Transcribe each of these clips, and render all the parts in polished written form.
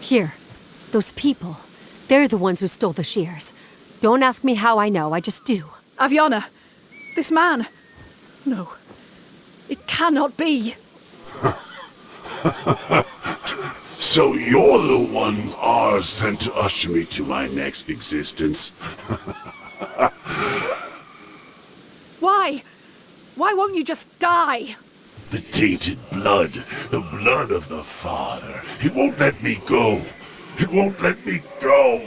Here. Those people. They're the ones who stole the shears. Don't ask me how I know, I just do. Aviana! This man! No. It cannot be! So you're the ones ours sent to usher me to my next existence. Why? Why won't you just die? The tainted blood, the blood of the Father. It won't let me go. It won't let me go.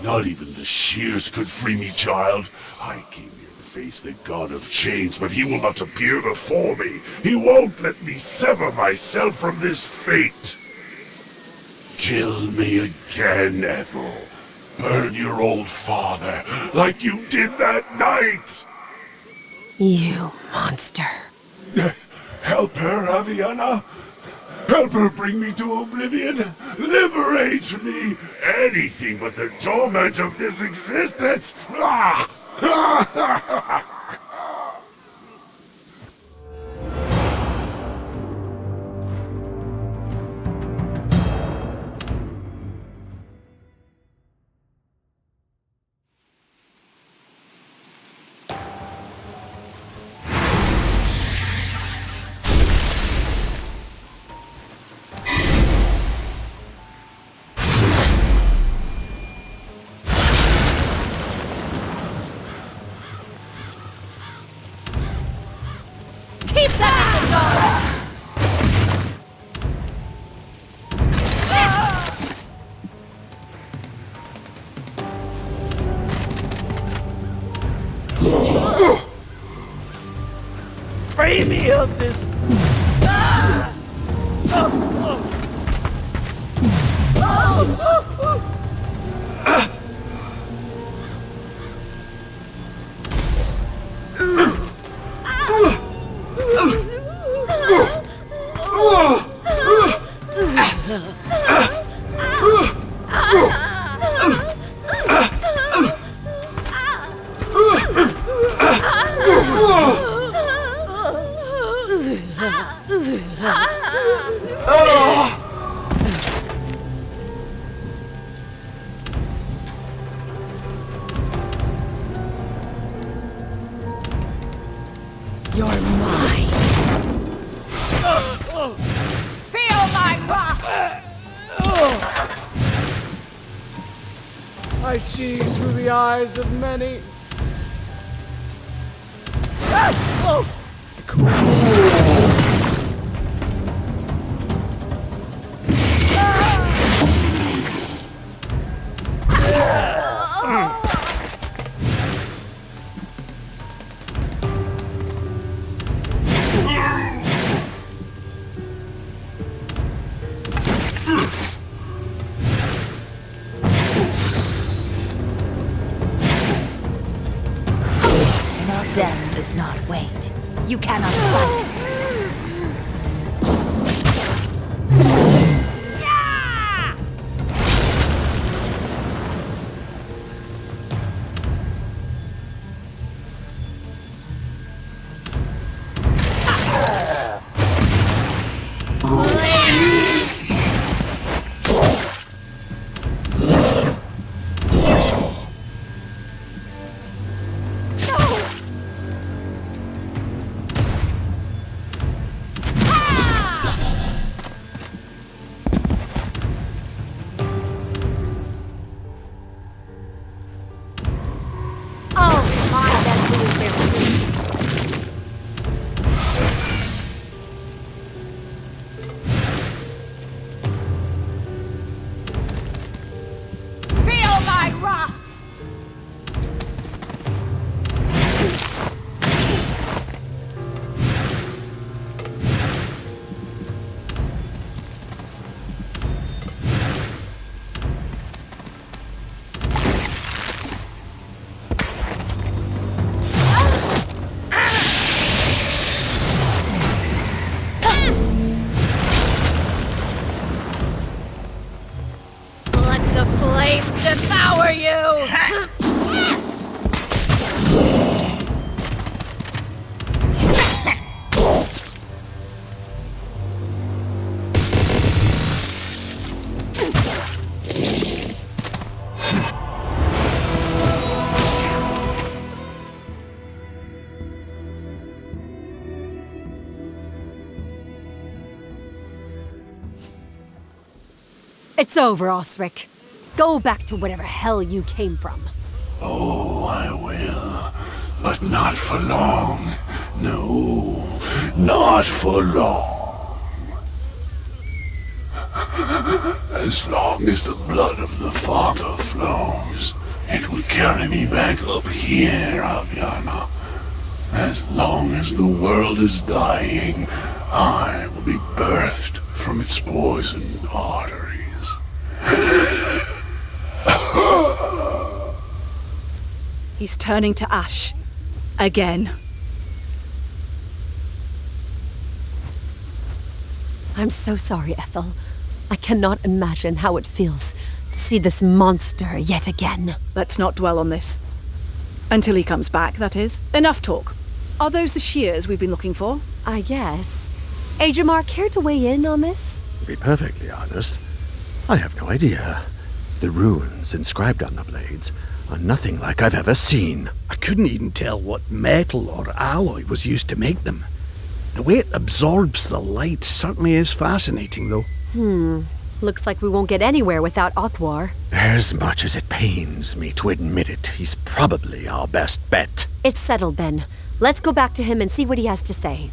Not even the shears could free me, child. I came here to face the God of Chains, but he will not appear before me. He won't let me sever myself from this fate. Kill me again, Ethel. Burn your old father, like you did that night. You monster. Help her, Aviana. Help her bring me to oblivion. Liberate me. Anything but the torment of this existence. Keep that in the dark! Free me of this. You're mine. Feel my rock! I see through the eyes of many. Death does not wait. You cannot fight. It's over, Osric. Go back to whatever hell you came from. Oh, I will. But not for long. No, not for long. As long as the blood of the Father flows, it will carry me back up here, Aviana. As long as the world is dying, I will be birthed from its poisoned arteries. He's turning to ash. Again. I'm so sorry, Ethel. I cannot imagine how it feels to see this monster yet again. Let's not dwell on this. Until he comes back, that is. Enough talk. Are those the shears we've been looking for? I guess. Ajamar, care to weigh in on this? To be perfectly honest, I have no idea. The runes inscribed on the blades are nothing like I've ever seen. I couldn't even tell what metal or alloy was used to make them. The way it absorbs the light certainly is fascinating, though. Looks like we won't get anywhere without Othwar. As much as it pains me to admit it, he's probably our best bet. It's settled then. Let's go back to him and see what he has to say.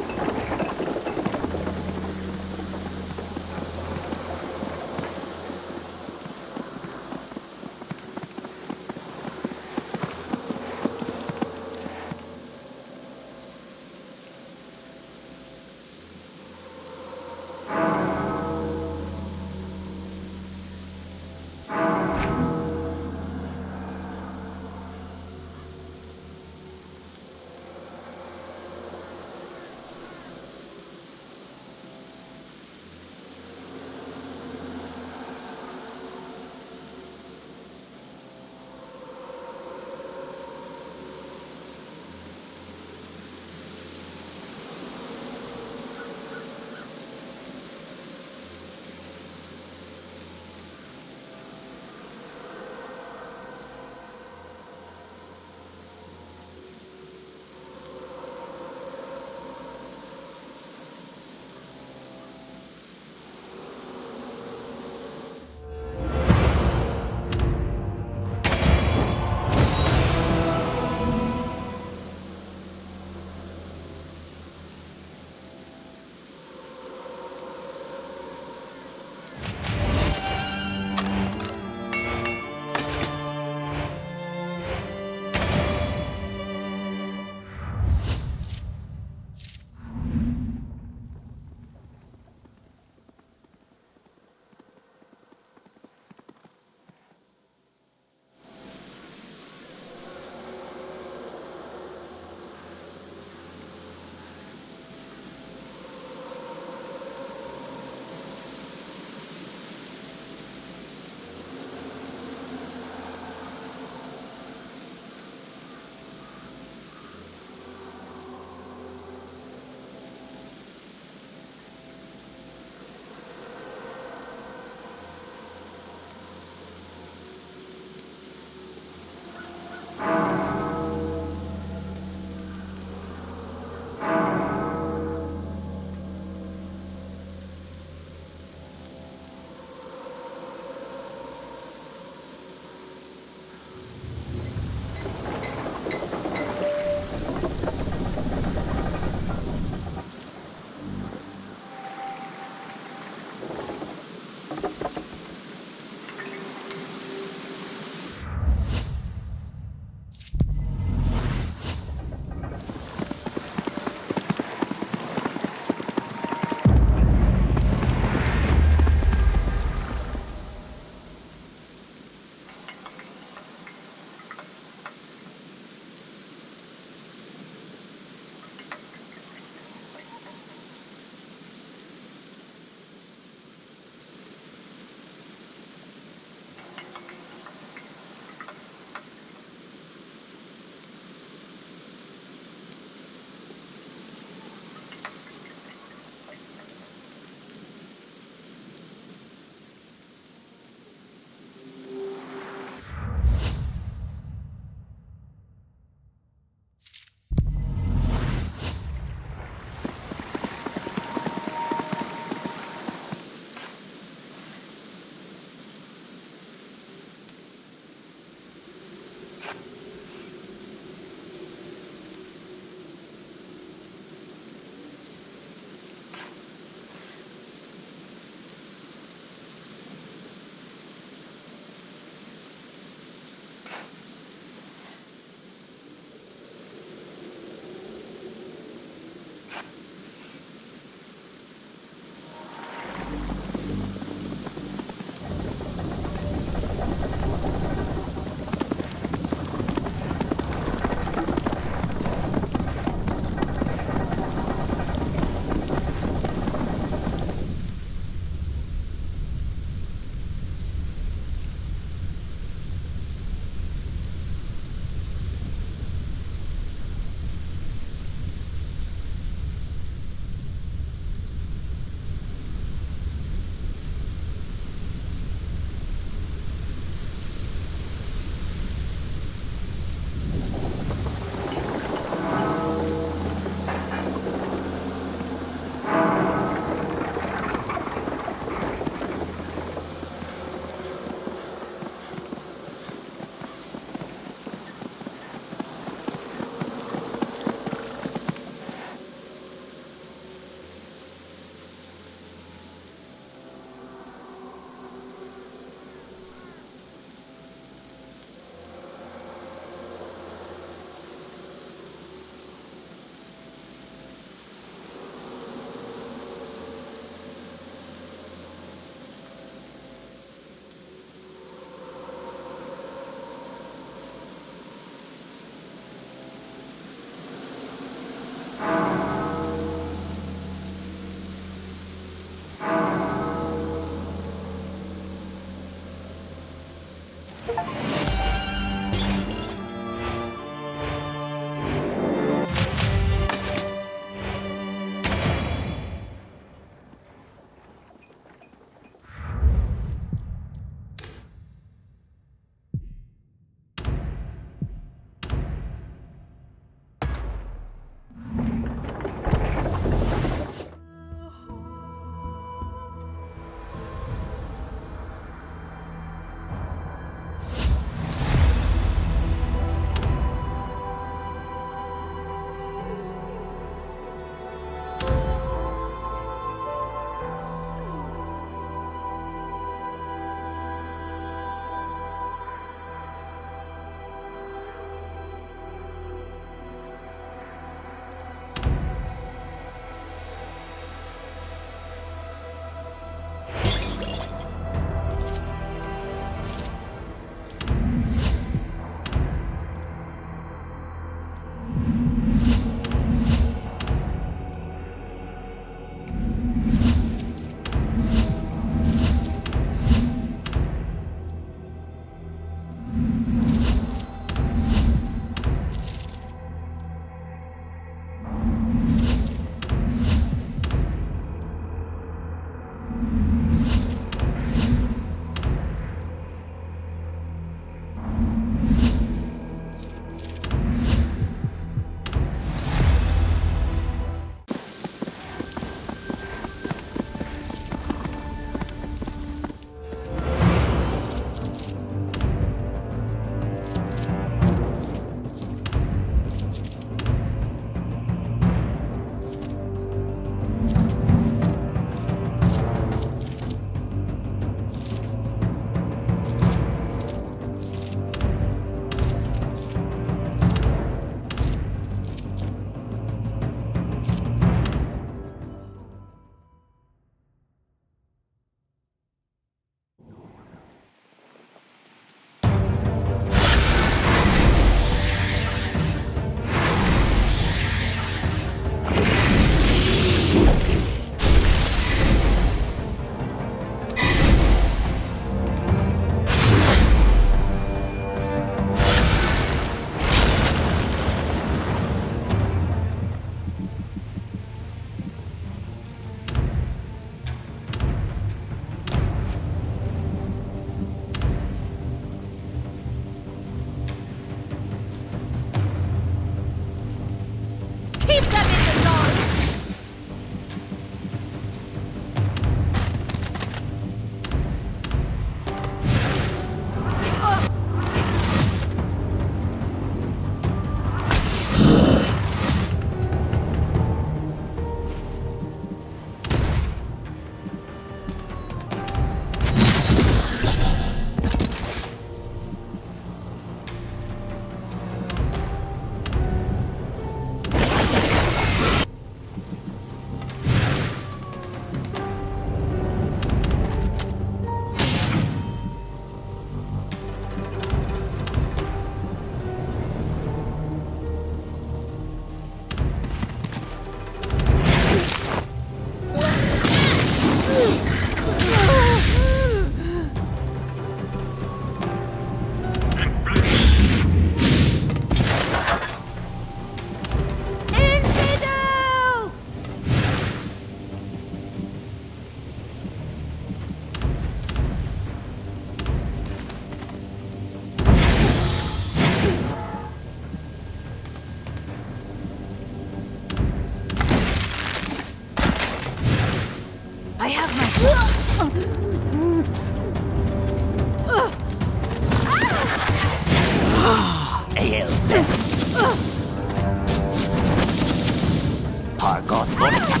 Pargoth Bonita.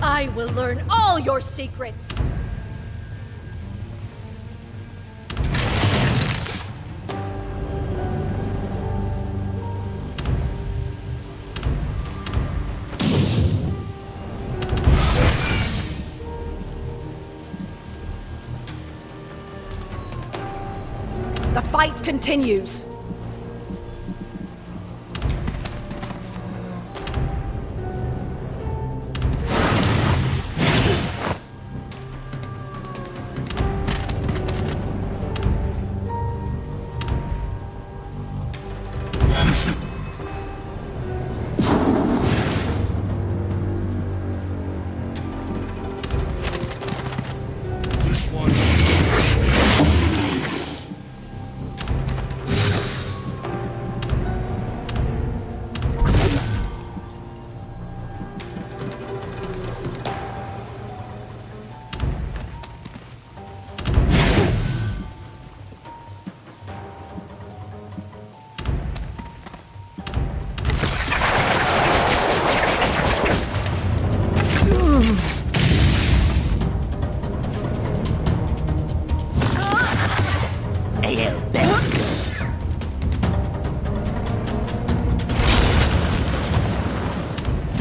I will learn all your secrets! The fight continues.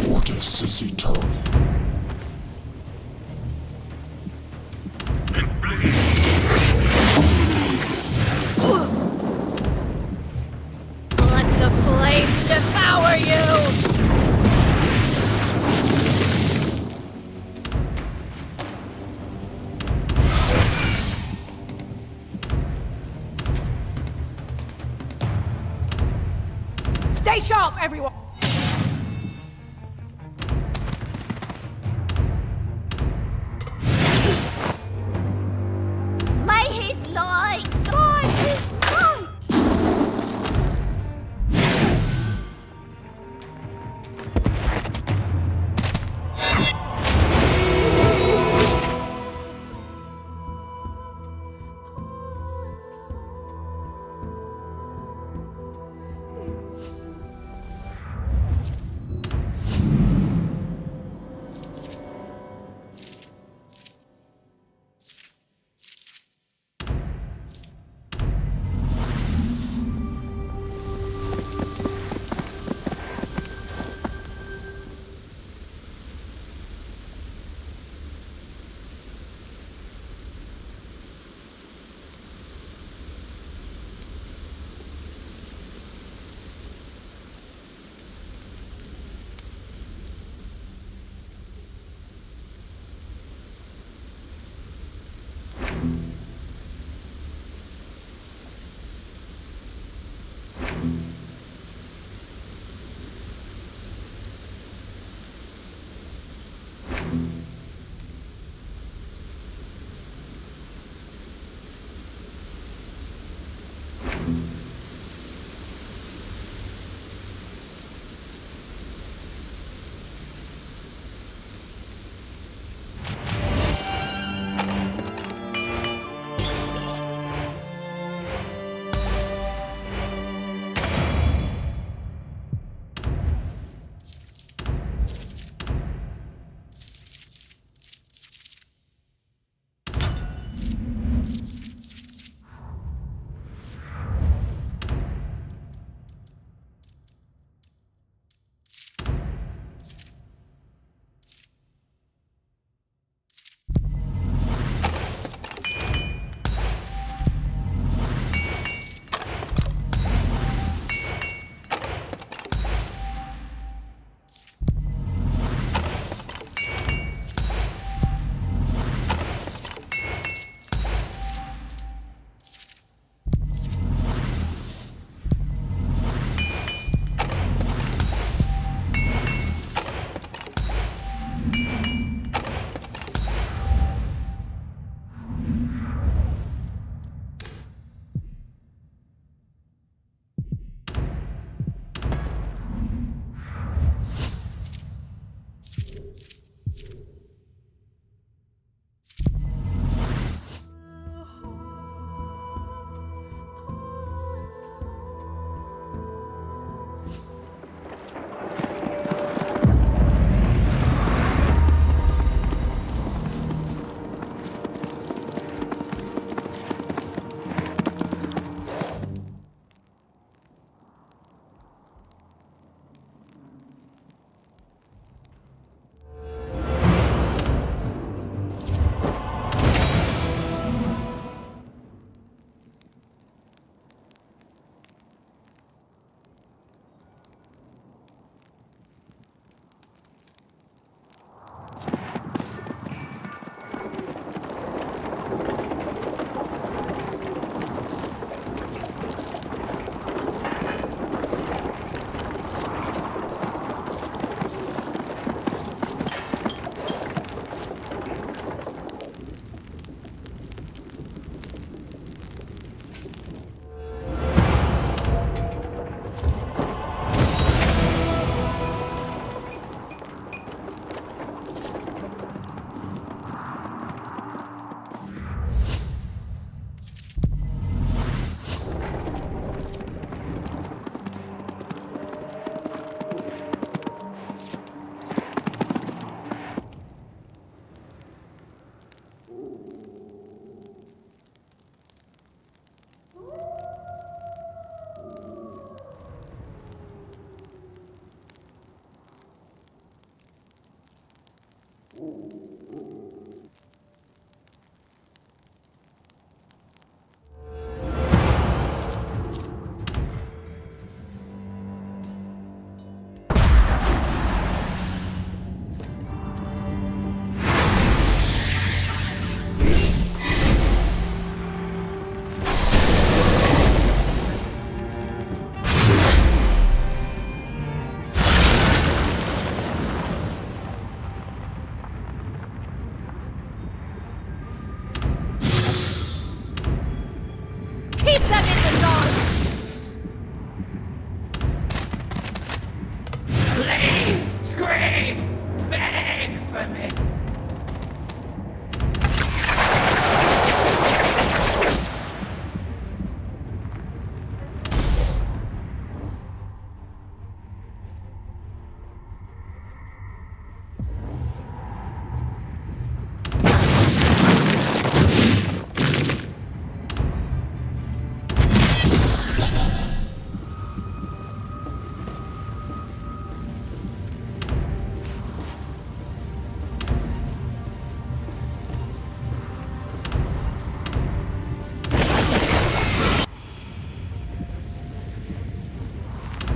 Mortis is eternal. Let the flames devour you! Stay sharp, everyone! May his light guide his light!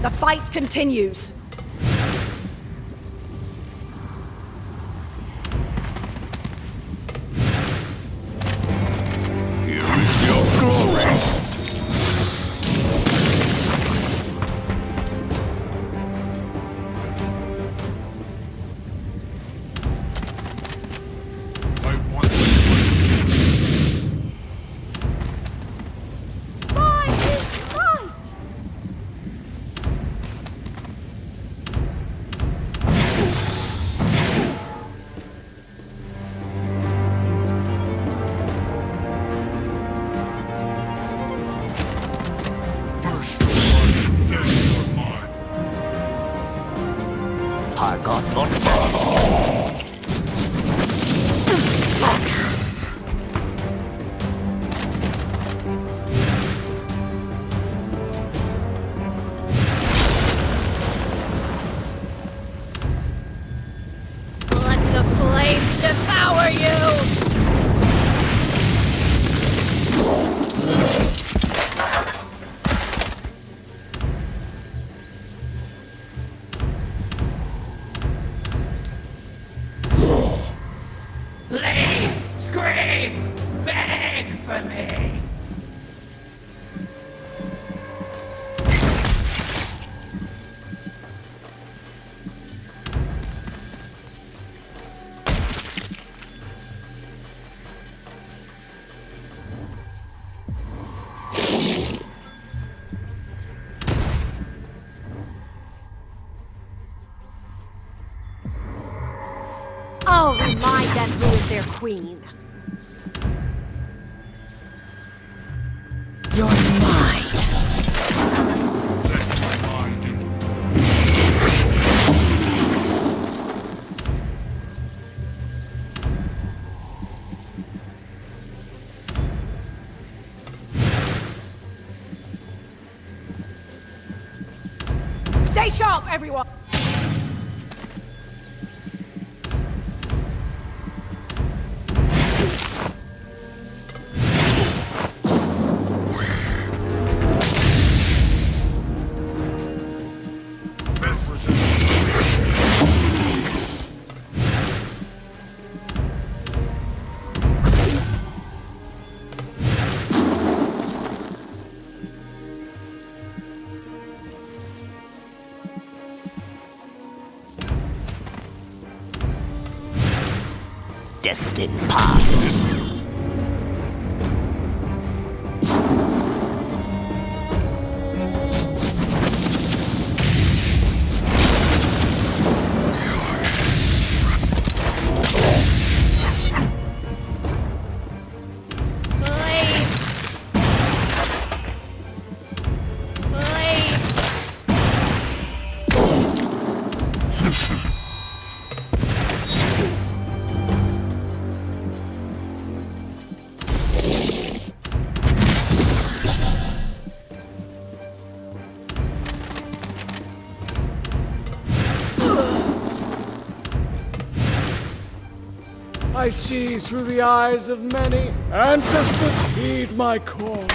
The fight continues. Here is your glory. Fight is fight! First your blood, then your mind. Targoth for Let the flames devour you! Bleed! Scream! Beg for me! I'll remind them who is their queen. You're mine! Let my mind in. Stay sharp, everyone! Destined path. I see through the eyes of many. Ancestors, heed my call.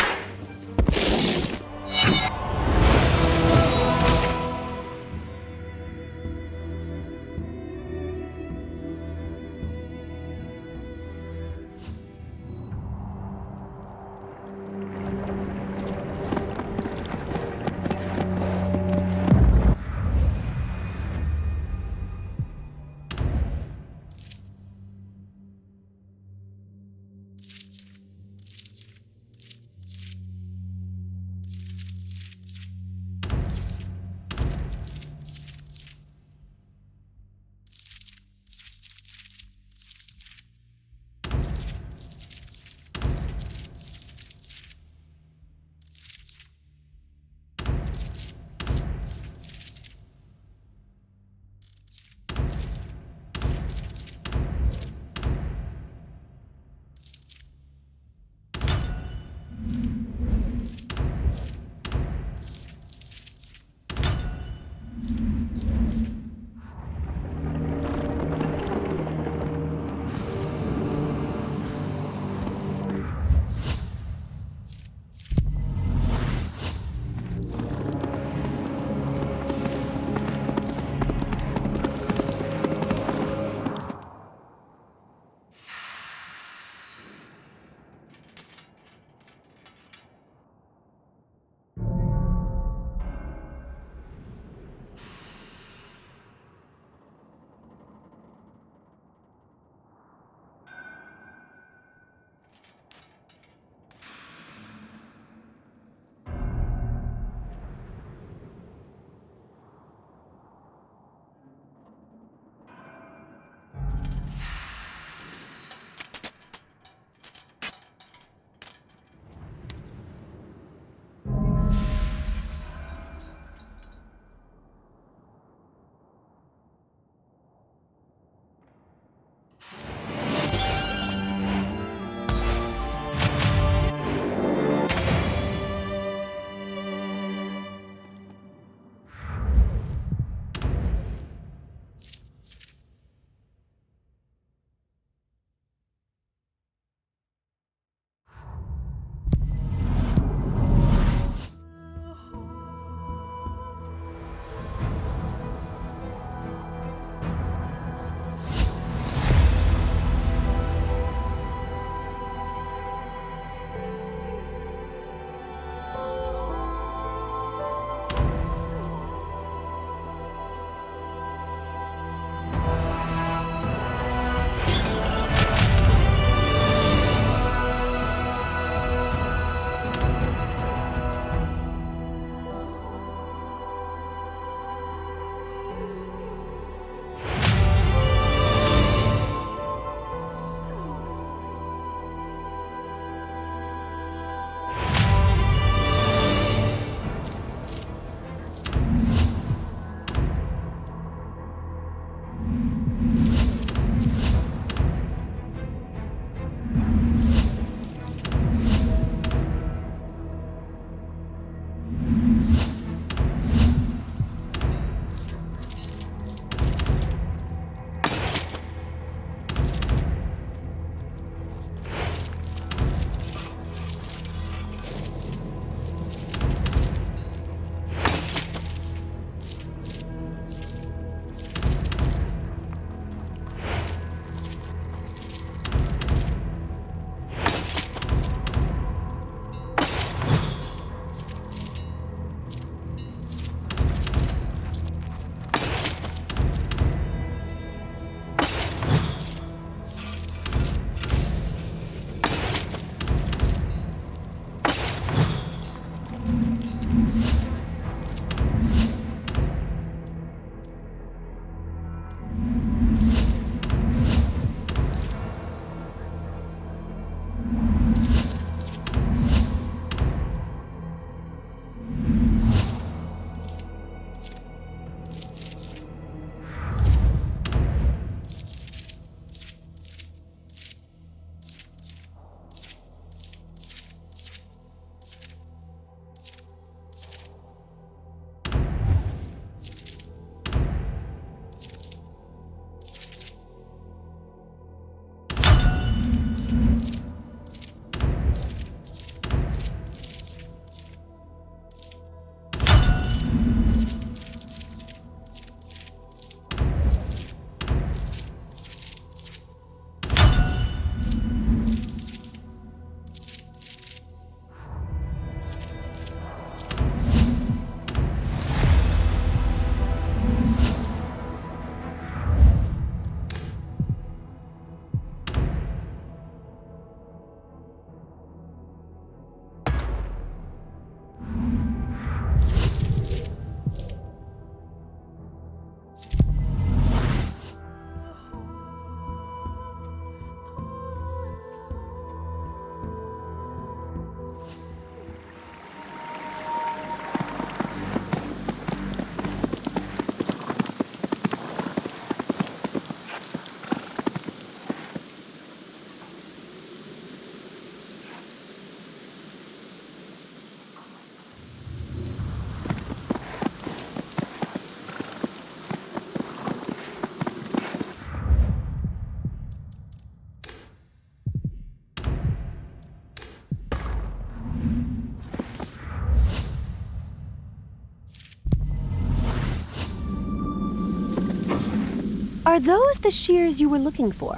Are those the shears you were looking for?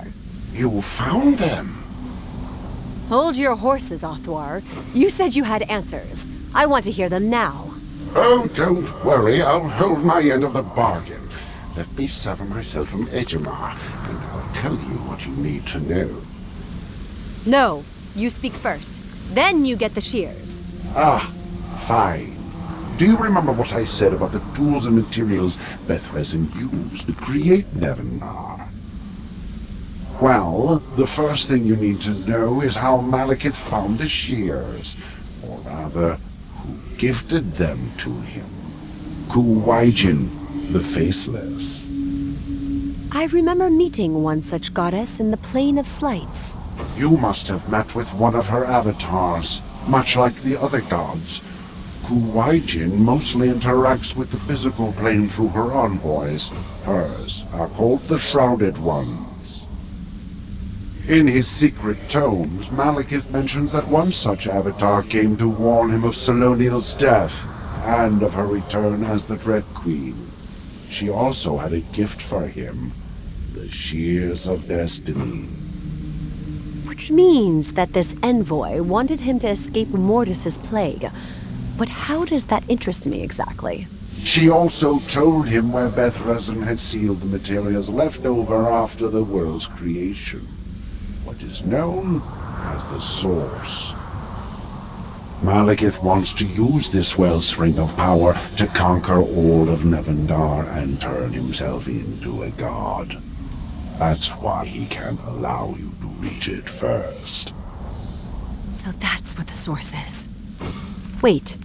You found them? Hold your horses, Othwar. You said you had answers. I want to hear them now. Oh, don't worry. I'll hold my end of the bargain. Let me sever myself from Ejimar, and I'll tell you what you need to know. No, you speak first. Then you get the shears. Ah, fine. Do you remember what I said about the tools and materials Bethrezin used to create Nevenar? Well, the first thing you need to know is how Malekith found the shears, or rather, who gifted them to him. Kuwaijin, the Faceless. I remember meeting one such goddess in the Plain of Slights. You must have met with one of her avatars, much like the other gods. Kuwaijin mostly interacts with the physical plane through her envoys. Hers are called the Shrouded Ones. In his secret tomes, Malekith mentions that one such avatar came to warn him of Saloniel's death, and of her return as the Dread Queen. She also had a gift for him, the Shears of Destiny. Which means that this envoy wanted him to escape Mortis's plague. But how does that interest me exactly? She also told him where Bethrezin had sealed the materials left over after the world's creation. What is known as the Source. Malekith wants to use this wellspring of power to conquer all of Nevendar and turn himself into a god. That's why he can't allow you to reach it first. So that's what the Source is. Wait.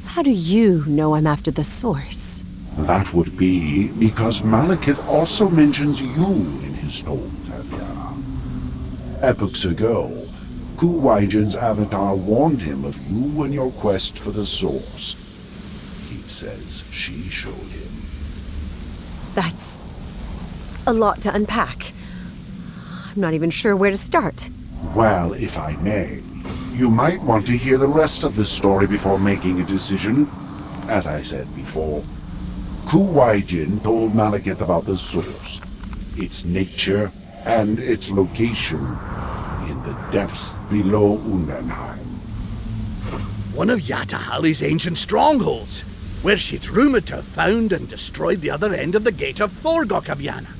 How do you know I'm after the Source? That would be because Malekith also mentions you in his tomes, Aviana. Epochs ago, Kuwaijin's avatar warned him of you and your quest for the Source. He says she showed him. That's a lot to unpack. I'm not even sure where to start. Well, if I may, you might want to hear the rest of the story before making a decision. As I said before, Kuwaijin told Malekith about the Source, its nature, and its location in the depths below Undenheim. One of Yatahali's ancient strongholds, where she'd rumored to have found and destroyed the other end of the gate of Thorgokabiana.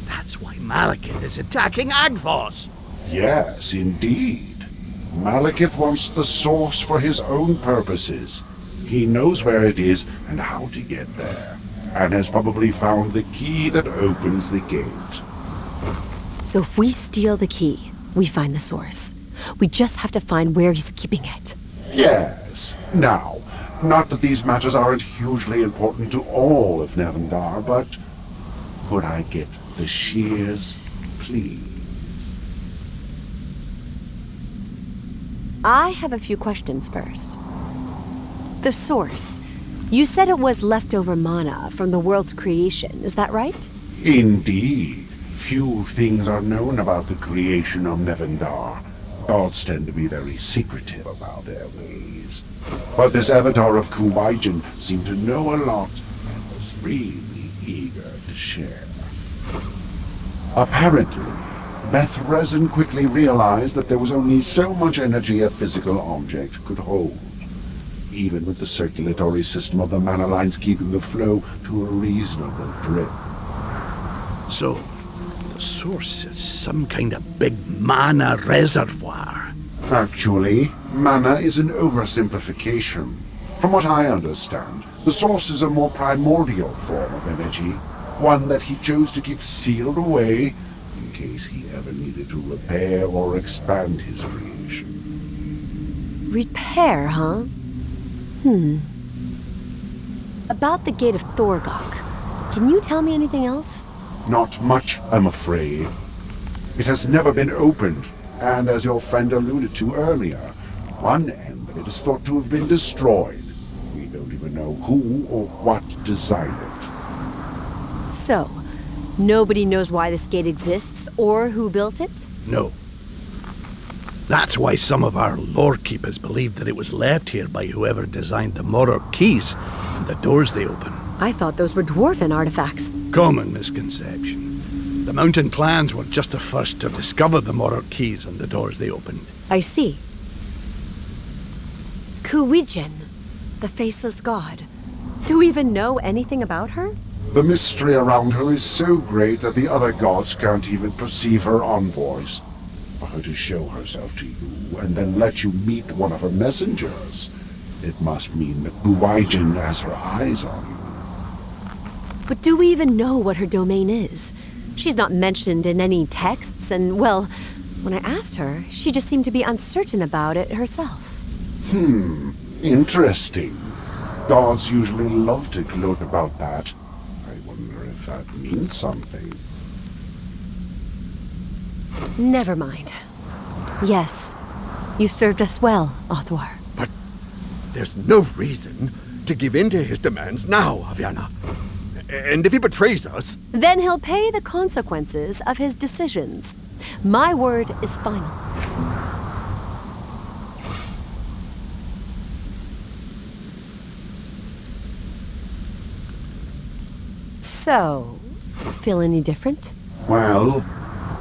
That's why Malekith is attacking Agvos. Yes, indeed. Malekith wants the Source for his own purposes. He knows where it is and how to get there, and has probably found the key that opens the gate. So if we steal the key, we find the Source. We just have to find where he's keeping it. Yes. Now, not that these matters aren't hugely important to all of Nevendar, but could I get the shears, please? I have a few questions first. The Source. You said it was leftover mana from the world's creation, is that right? Indeed. Few things are known about the creation of Nevendar. Gods tend to be very secretive about their ways. But this avatar of Kuwaijin seemed to know a lot and was really eager to share. Apparently, Bethrezin quickly realized that there was only so much energy a physical object could hold, even with the circulatory system of the mana lines keeping the flow to a reasonable drip. So, the Source is some kind of big mana reservoir. Actually, mana is an oversimplification. From what I understand, the Source is a more primordial form of energy, one that he chose to keep sealed away in case he ever needed to repair or expand his creation. Repair, huh? About the Gate of Thorgok. Can you tell me anything else? Not much, I'm afraid. It has never been opened, and as your friend alluded to earlier, one end of it is thought to have been destroyed. We don't even know who or what designed it. So, nobody knows why this gate exists or who built it? No. That's why some of our lore keepers believe that it was left here by whoever designed the Morok keys and the doors they open. I thought those were dwarven artifacts. Common misconception. The mountain clans were just the first to discover the Morok keys and the doors they opened. I see. Kuwijin, the faceless god. Do we even know anything about her? The mystery around her is so great that the other gods can't even perceive her envoys. For her to show herself to you and then let you meet one of her messengers, it must mean that Kuwijin has her eyes on you. But do we even know what her domain is? She's not mentioned in any texts, and, well, when I asked her, she just seemed to be uncertain about it herself. Interesting. Gods usually love to gloat about that. I wonder if that means something. Never mind. Yes, you served us well, Othwar. But there's no reason to give in to his demands now, Aviana. And if he betrays us... Then he'll pay the consequences of his decisions. My word is final. So, feel any different? Well,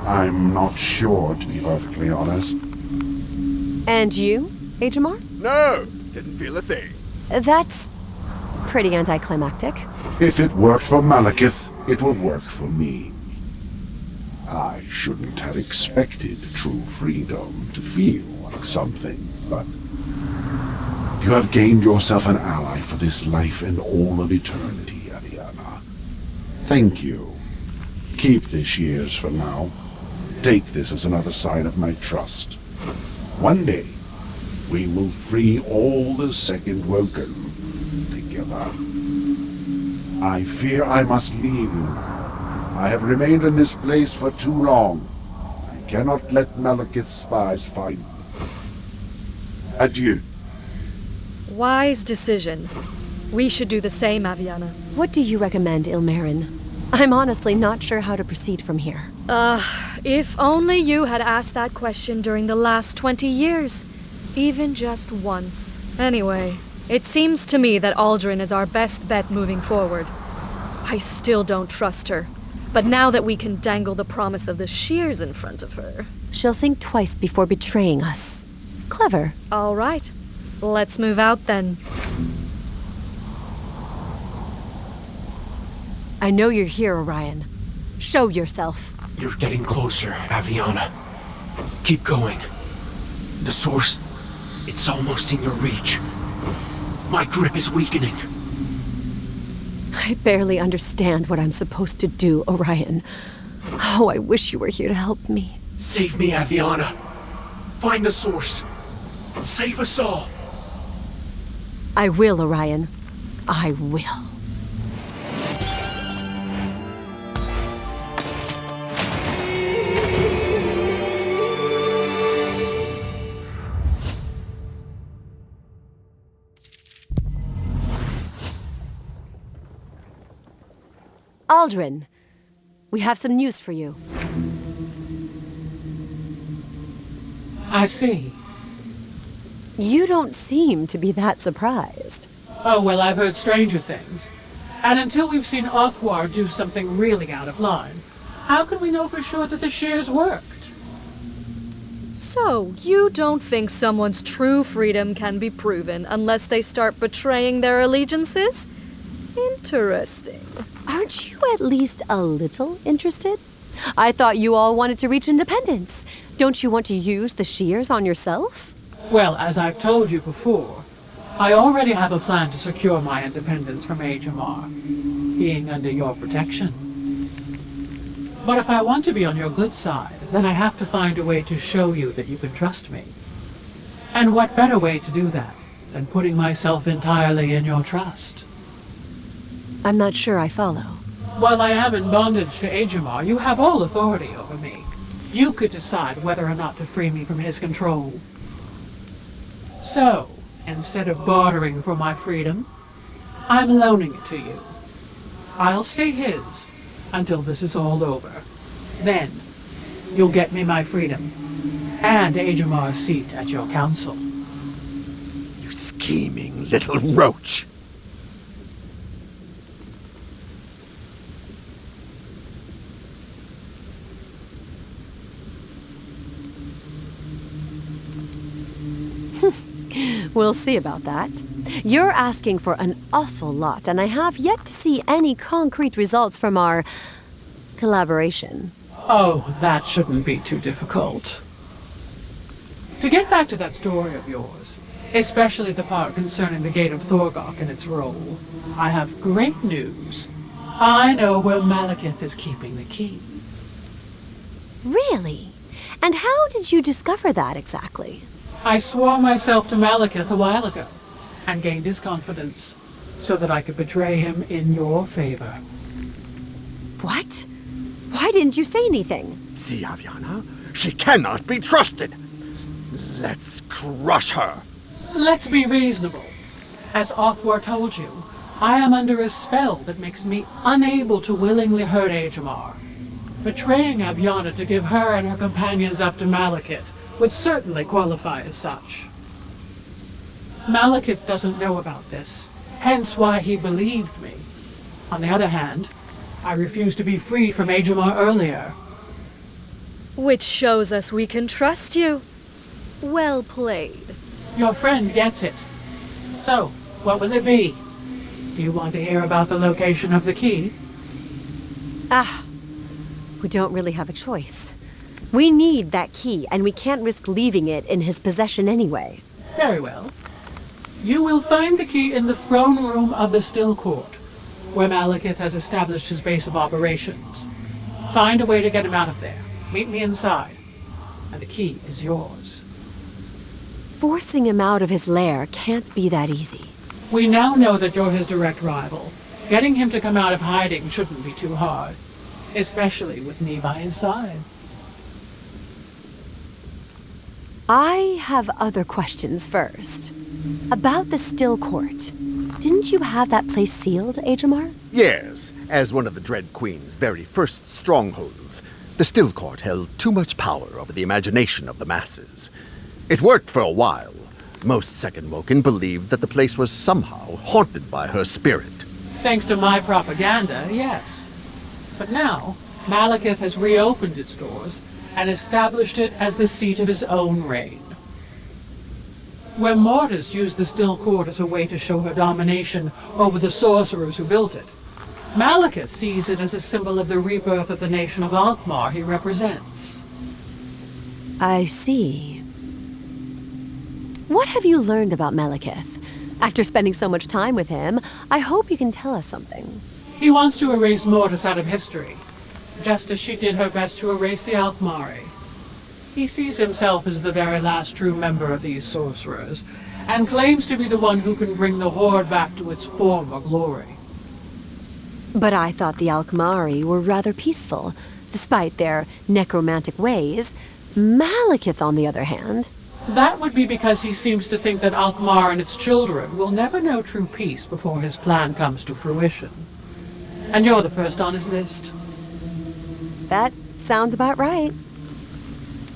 I'm not sure, to be perfectly honest. And you, Ajamar? No, didn't feel a thing. That's pretty anticlimactic. If it worked for Malekith, it will work for me. I shouldn't have expected true freedom to feel like something, but you have gained yourself an ally for this life and all of eternity, Ariana. Thank you. Keep this years for now. Take this as another sign of my trust. One day, we will free all the Second Woken together. I fear I must leave you now. I have remained in this place for too long. I cannot let Malekith's spies find me. Adieu. Wise decision. We should do the same, Aviana. What do you recommend, Ilmarin? I'm honestly not sure how to proceed from here. If only you had asked that question during the last 20 years. Even just once. Anyway, it seems to me that Aldrin is our best bet moving forward. I still don't trust her. But now that we can dangle the promise of the shears in front of her... She'll think twice before betraying us. Clever. All right. Let's move out then. I know you're here, Orion. Show yourself. You're getting closer, Aviana. Keep going. The source, it's almost in your reach. My grip is weakening. I barely understand what I'm supposed to do, Orion. Oh, I wish you were here to help me. Save me, Aviana. Find the source. Save us all. I will, Orion. I will. Aldrin, we have some news for you. I see. You don't seem to be that surprised. Oh, well, I've heard stranger things. And until we've seen Othwar do something really out of line, how can we know for sure that the shears worked? So, you don't think someone's true freedom can be proven unless they start betraying their allegiances? Interesting. Aren't you at least a little interested? I thought you all wanted to reach independence. Don't you want to use the shears on yourself? Well, as I've told you before, I already have a plan to secure my independence from Ajamar, being under your protection. But if I want to be on your good side, then I have to find a way to show you that you can trust me. And what better way to do that than putting myself entirely in your trust? I'm not sure I follow. While I am in bondage to Ajamar, you have all authority over me. You could decide whether or not to free me from his control. So, instead of bartering for my freedom, I'm loaning it to you. I'll stay his until this is all over. Then, you'll get me my freedom, and Ajamar's seat at your council. You scheming little roach. We'll see about that. You're asking for an awful lot, and I have yet to see any concrete results from our collaboration. Oh, that shouldn't be too difficult. To get back to that story of yours, especially the part concerning the Gate of Thorgok and its role, I have great news. I know where Malekith is keeping the key. Really? And how did you discover that exactly? I swore myself to Malekith a while ago, and gained his confidence, so that I could betray him in your favor. What? Why didn't you say anything? See, Aviana? She cannot be trusted. Let's crush her. Let's be reasonable. As Othwar told you, I am under a spell that makes me unable to willingly hurt Ajamar. Betraying Aviana to give her and her companions up to Malekith would certainly qualify as such. Malekith doesn't know about this, hence why he believed me. On the other hand, I refused to be freed from Ajamar earlier. Which shows us we can trust you. Well played. Your friend gets it. So, what will it be? Do you want to hear about the location of the key? We don't really have a choice. We need that key, and we can't risk leaving it in his possession anyway. Very well. You will find the key in the throne room of the Still Court, where Malekith has established his base of operations. Find a way to get him out of there. Meet me inside, and the key is yours. Forcing him out of his lair can't be that easy. We now know that you're his direct rival. Getting him to come out of hiding shouldn't be too hard, especially with me by his side. I have other questions first. About the Still Court. Didn't you have that place sealed, Ajamar? Yes, as one of the Dread Queen's very first strongholds, the Still Court held too much power over the imagination of the masses. It worked for a while. Most Second Woken believed that the place was somehow haunted by her spirit. Thanks to my propaganda, yes. But now, Malekith has reopened its doors and established it as the seat of his own reign. Where Mortis used the Still Court as a way to show her domination over the sorcerers who built it, Malekith sees it as a symbol of the rebirth of the nation of Alkmaar he represents. I see. What have you learned about Malekith? After spending so much time with him, I hope you can tell us something. He wants to erase Mortis out of history, just as she did her best to erase the Alkmaari. He sees himself as the very last true member of these sorcerers, and claims to be the one who can bring the Horde back to its former glory. But I thought the Alkmaari were rather peaceful, despite their necromantic ways. Malekith, on the other hand... That would be because he seems to think that Alkmaar and its children will never know true peace before his plan comes to fruition. And you're the first on his list. That sounds about right.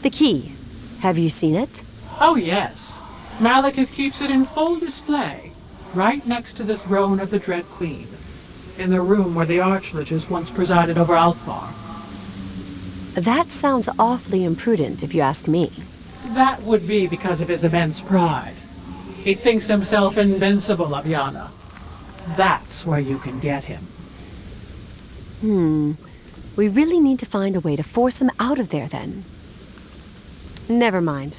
The key. Have you seen it? Oh, yes. Malekith keeps it in full display, right next to the throne of the Dread Queen, in the room where the Archliches once presided over Alkmaar. That sounds awfully imprudent, if you ask me. That would be because of his immense pride. He thinks himself invincible, Aviana. That's where you can get him. We really need to find a way to force him out of there, then. Never mind.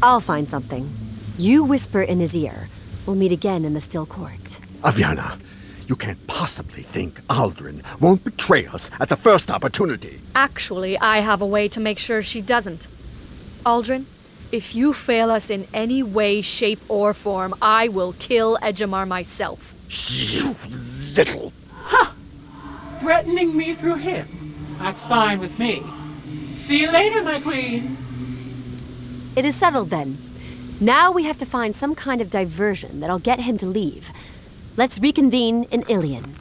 I'll find something. You whisper in his ear. We'll meet again in the Still Court. Aviana, you can't possibly think Aldrin won't betray us at the first opportunity. Actually, I have a way to make sure she doesn't. Aldrin, if you fail us in any way, shape, or form, I will kill Ajamar myself. You little... Threatening me through him? That's fine with me. See you later, my queen. It is settled, then. Now we have to find some kind of diversion that'll get him to leave. Let's reconvene in Ilion.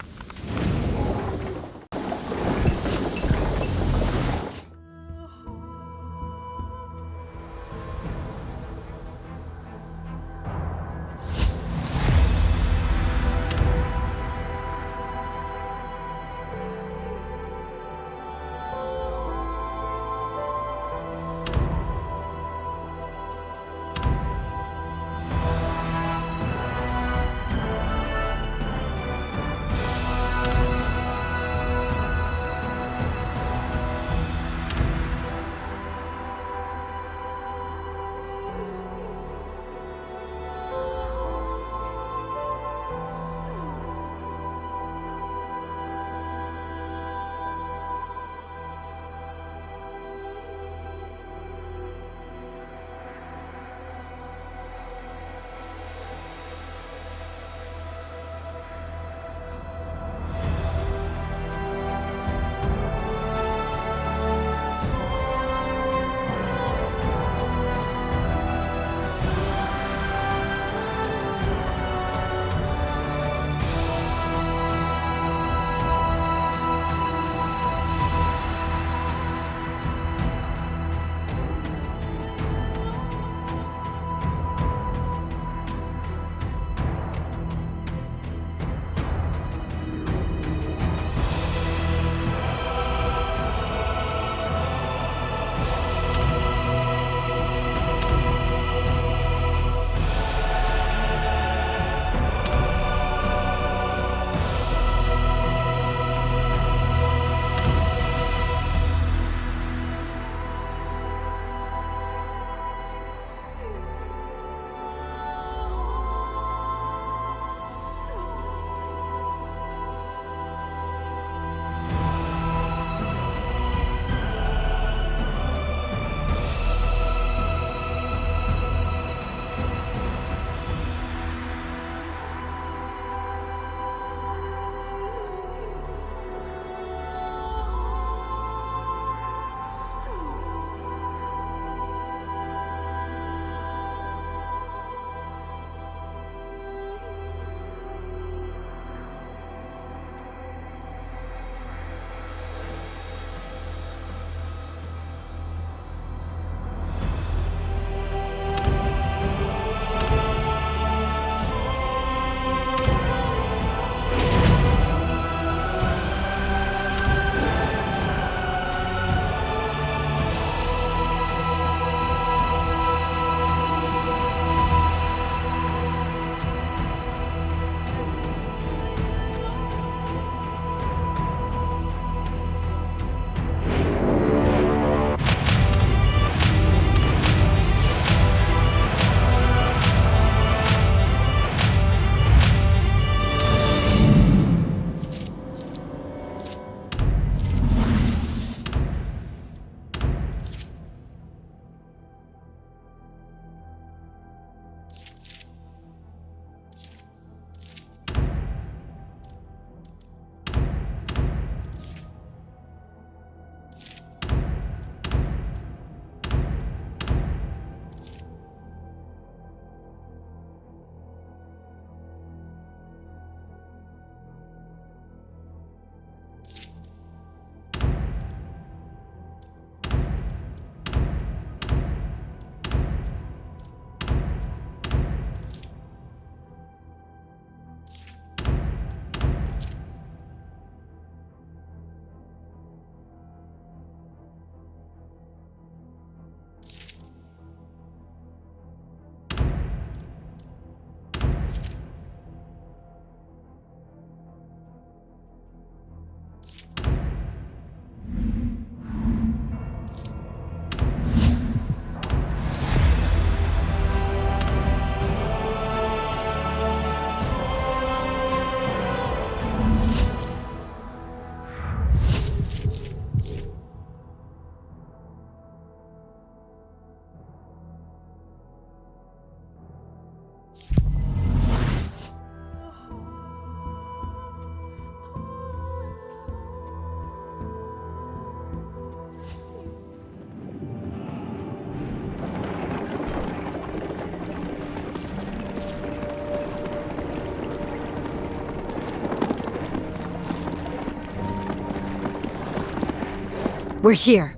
We're here.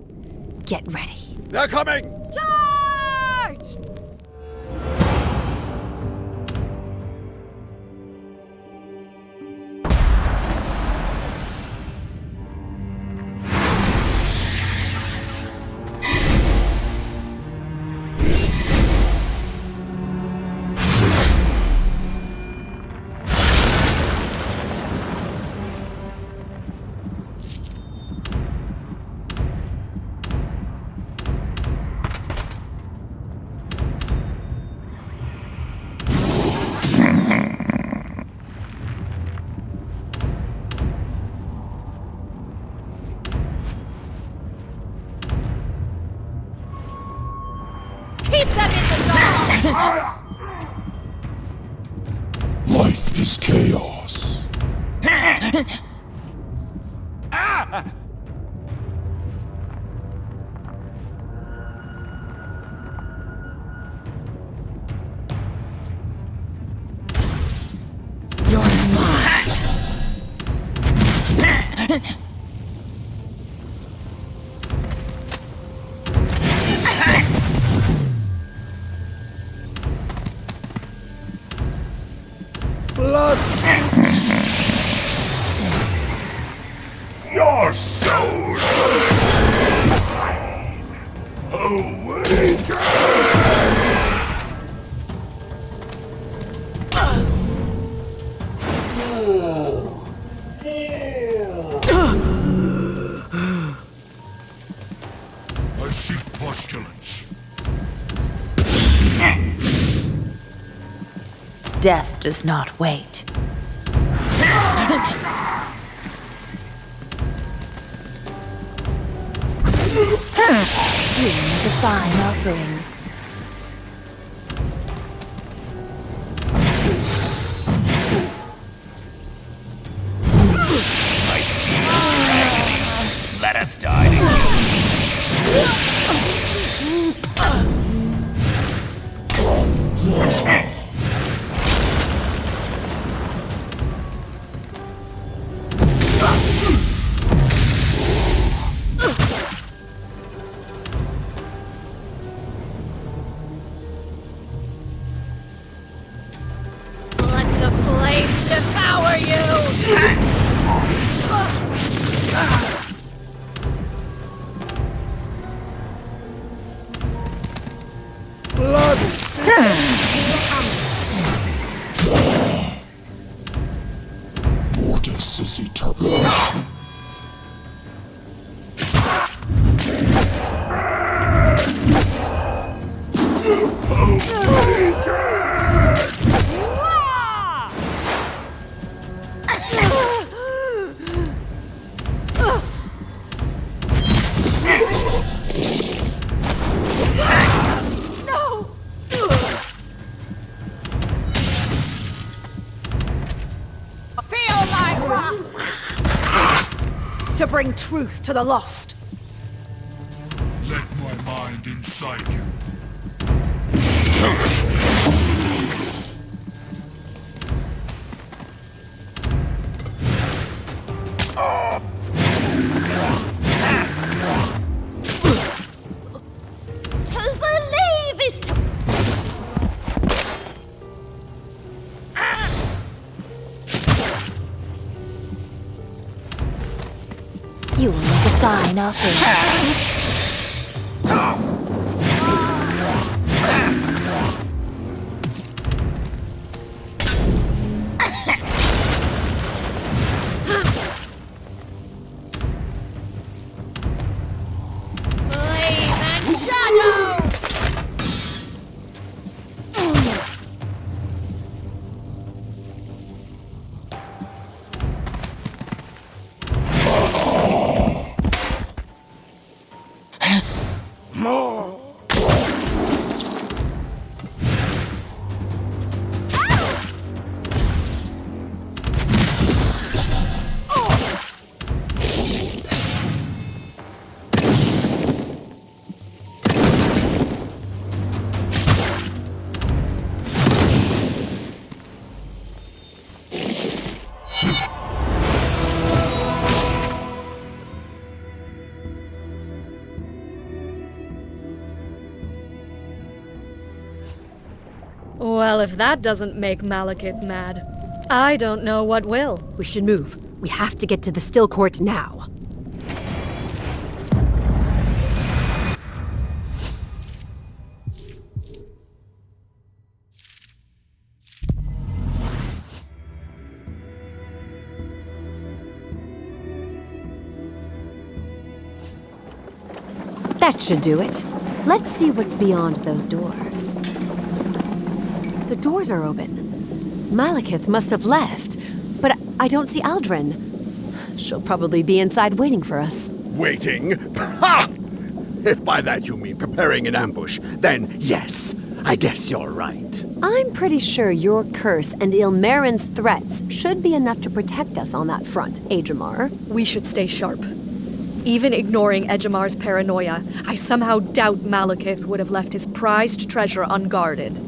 Get ready. They're coming! Charge! Keep them in the dark! Life is chaos. You're mine. Blood! Your soul is mine. Awaken! I seek postulants. Death does not wait. You make a fine offering. Let us die together. Let the flames devour you! Blood! Mortis is eternal. No! Feel my wrath! To bring truth to the lost. Let my mind inside you. To believe is to... You will make a fine offering. Flame and shadow! Well, if that doesn't make Malekith mad, I don't know what will. We should move. We have to get to the still court now. That should do it. Let's see what's beyond those doors. The doors are open. Malekith must have left, but I don't see Aldrin. She'll probably be inside waiting for us. Waiting? Ha! If by that you mean preparing an ambush, then yes, I guess you're right. I'm pretty sure your curse and Ilmarin's threats should be enough to protect us on that front, Ajamar. We should stay sharp. Even ignoring Ejamar's paranoia, I somehow doubt Malekith would have left his prized treasure unguarded.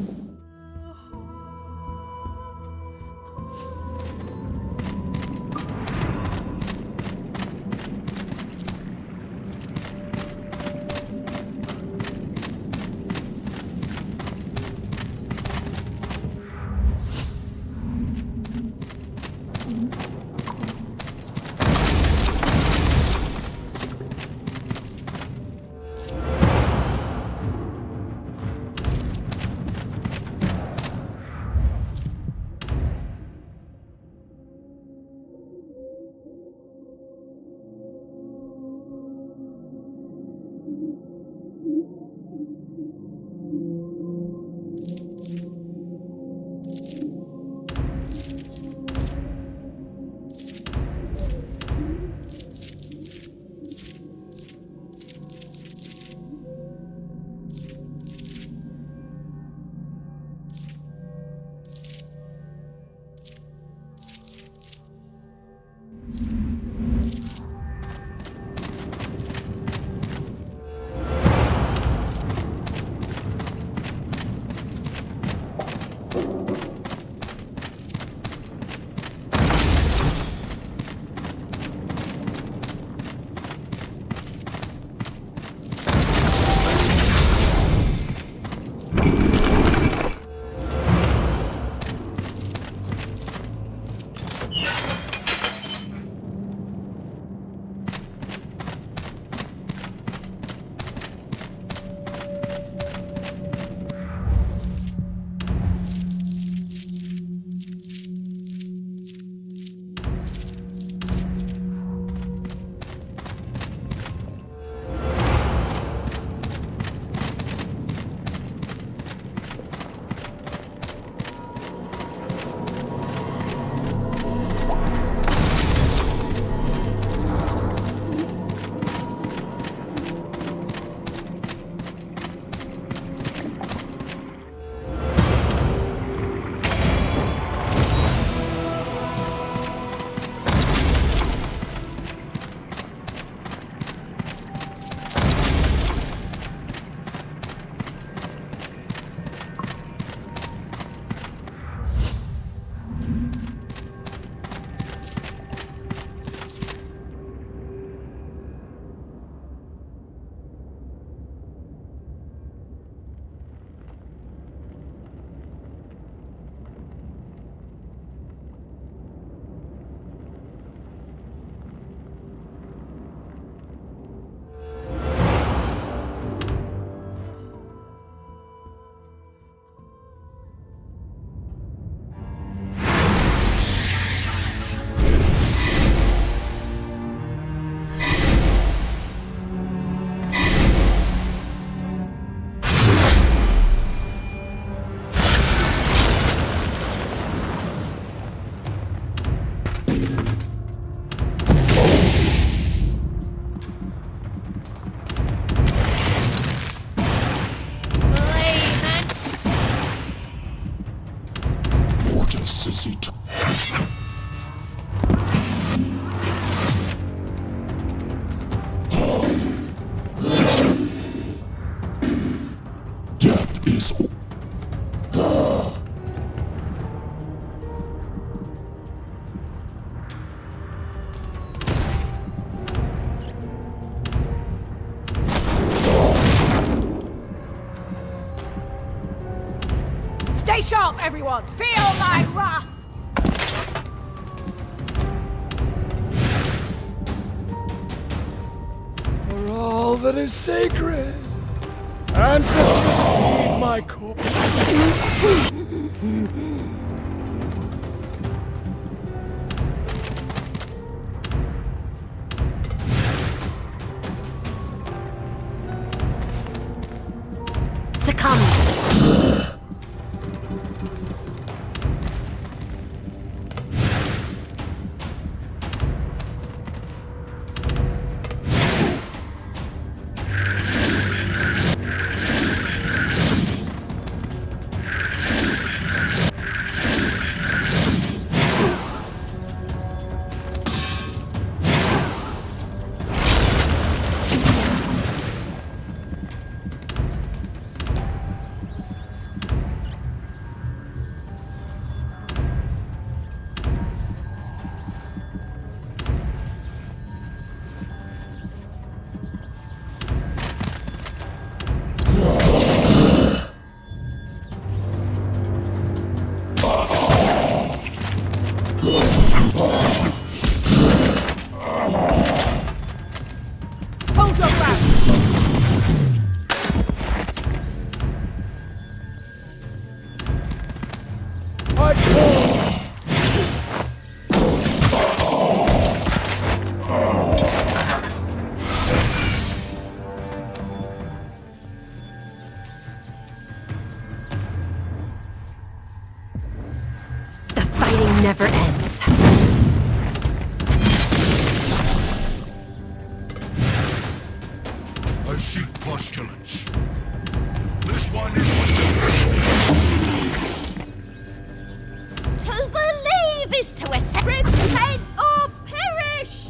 Stay sharp, everyone! Feel my wrath! For all that is sacred, ancestors heed my call. Succumb! Hold your ground! I call! The fighting never ends. I seek postulants. This one is To believe is to accept. Repent or perish!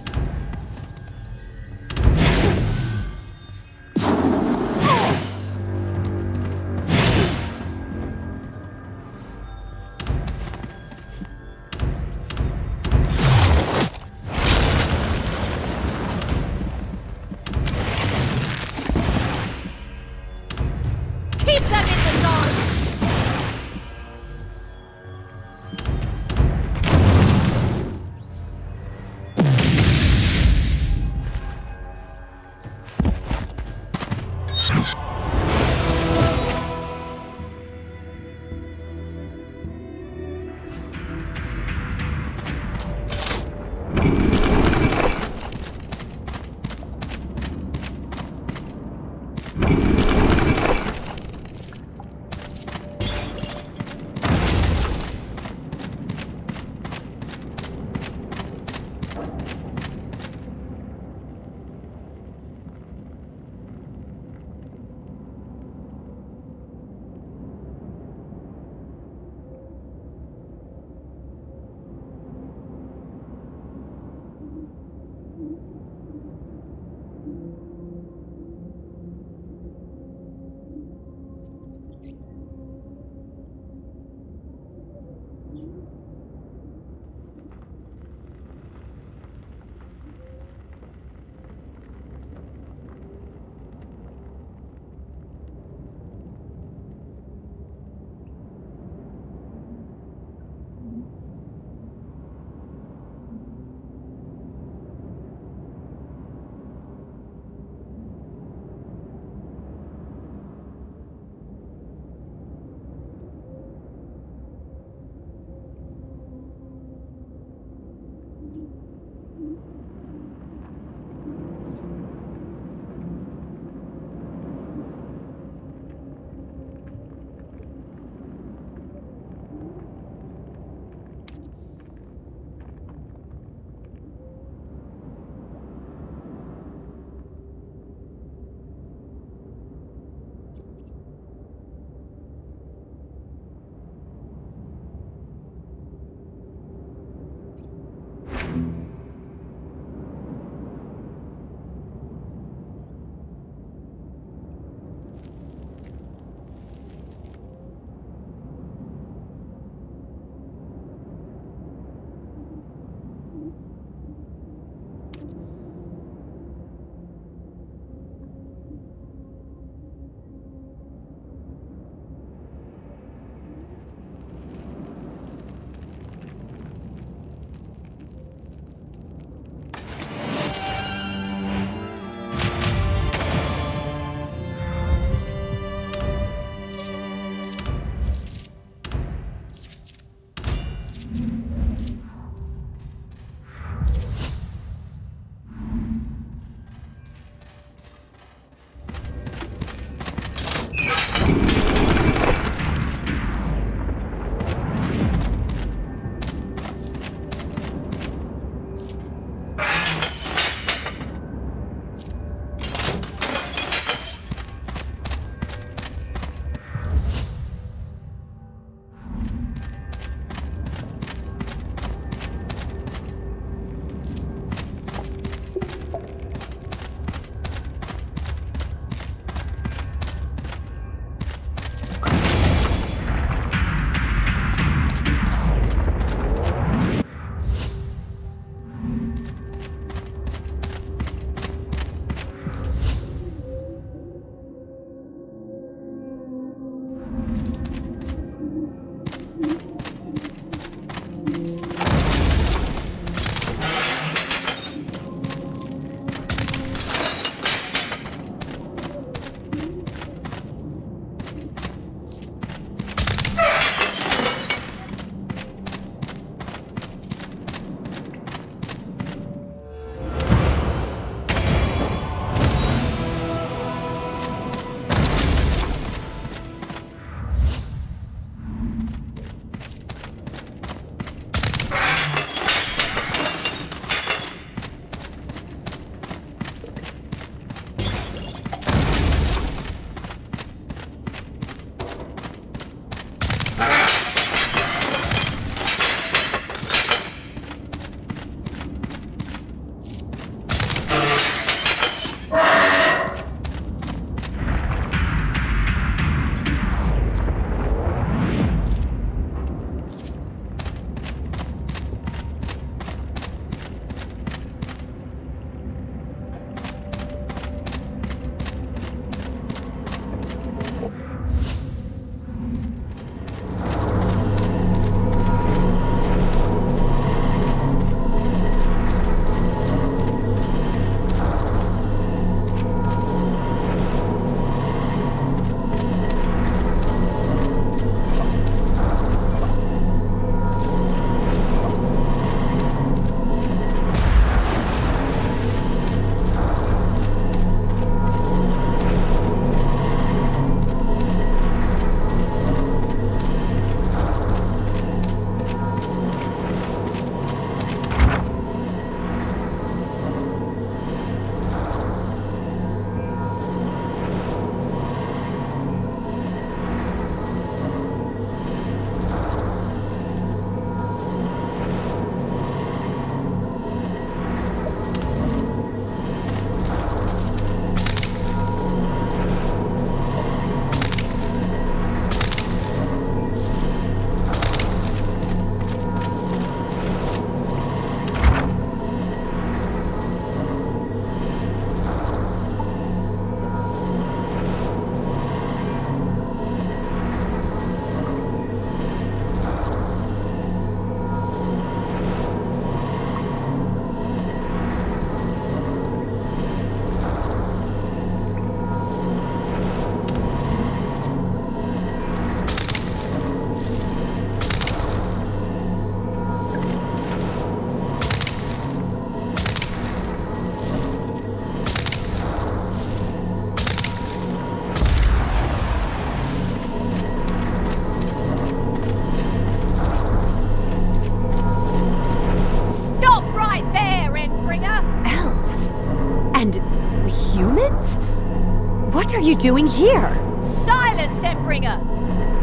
What are you doing here? Silence, Endbringer!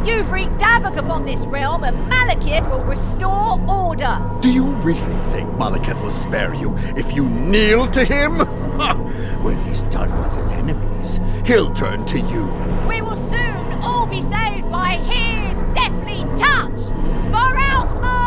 You've wreaked havoc upon this realm, and Malekith will restore order! Do you really think Malekith will spare you if you kneel to him? When he's done with his enemies, he'll turn to you. We will soon all be saved by his deathly touch! For Alkmaar!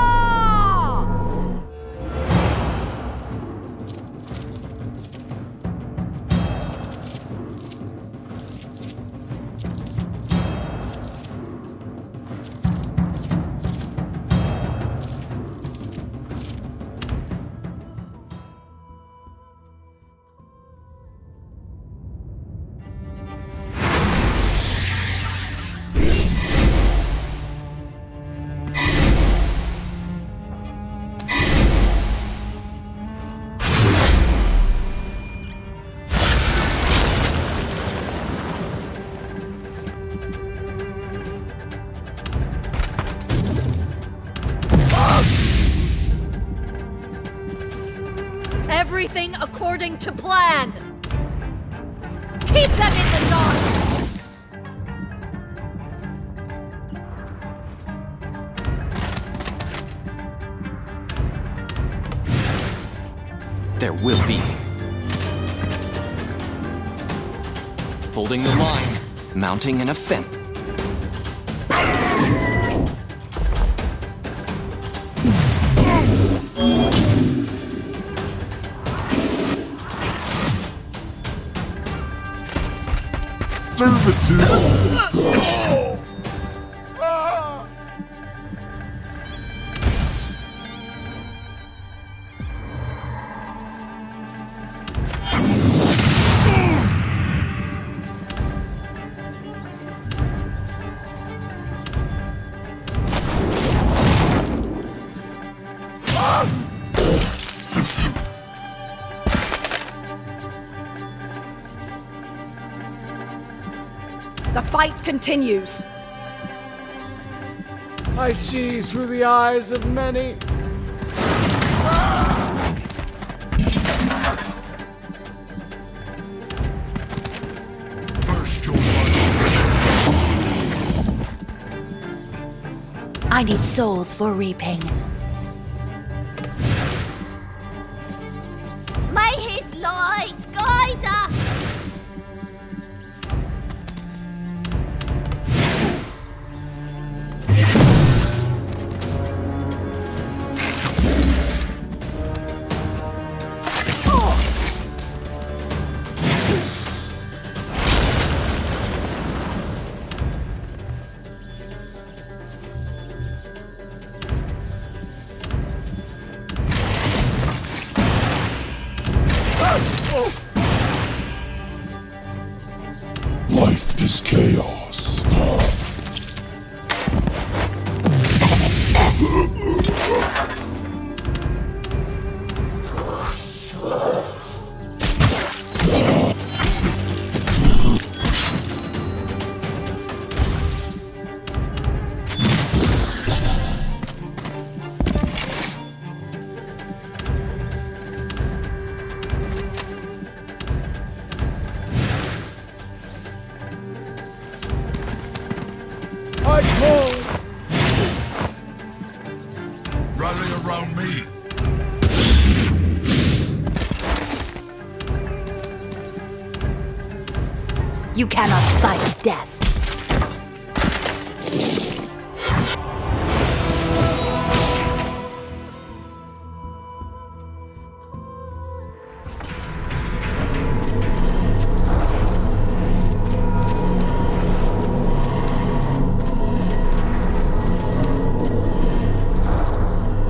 Everything according to plan. Keep them in the dark. There will be. Holding the line, mounting an offense. The fight continues. I see through the eyes of many. First your I need souls for reaping. May his light guide us! life is chaos. I call. Rally around me. You cannot fight death.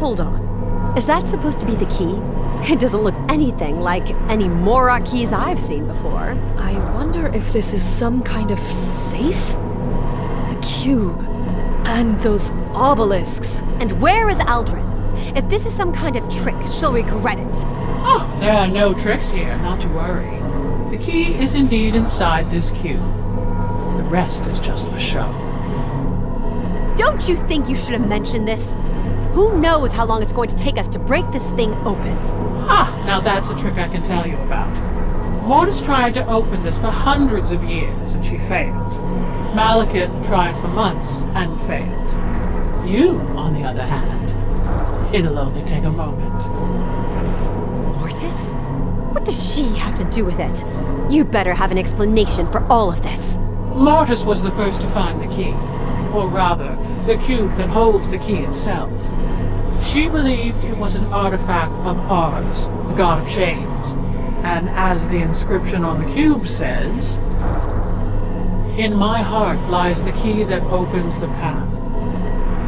Hold on. Is that supposed to be the key? It doesn't look anything like any Mora keys I've seen before. I wonder if this is some kind of safe? The cube. And those obelisks. And where is Aldrin? If this is some kind of trick, she'll regret it. Oh, there are no tricks here, not to worry. The key is indeed inside this cube. The rest is just the show. Don't you think you should have mentioned this? Who knows how long it's going to take us to break this thing open? Ah, now that's a trick I can tell you about. Mortis tried to open this for hundreds of years, and she failed. Malekith tried for months and failed. You, on the other hand, it'll only take a moment. Mortis? What does she have to do with it? You better have an explanation for all of this. Mortis was the first to find the key. Or rather, the cube that holds the key itself. She believed it was an artifact of Ars, the god of chains. And as the inscription on the cube says, "In my heart lies the key that opens the path.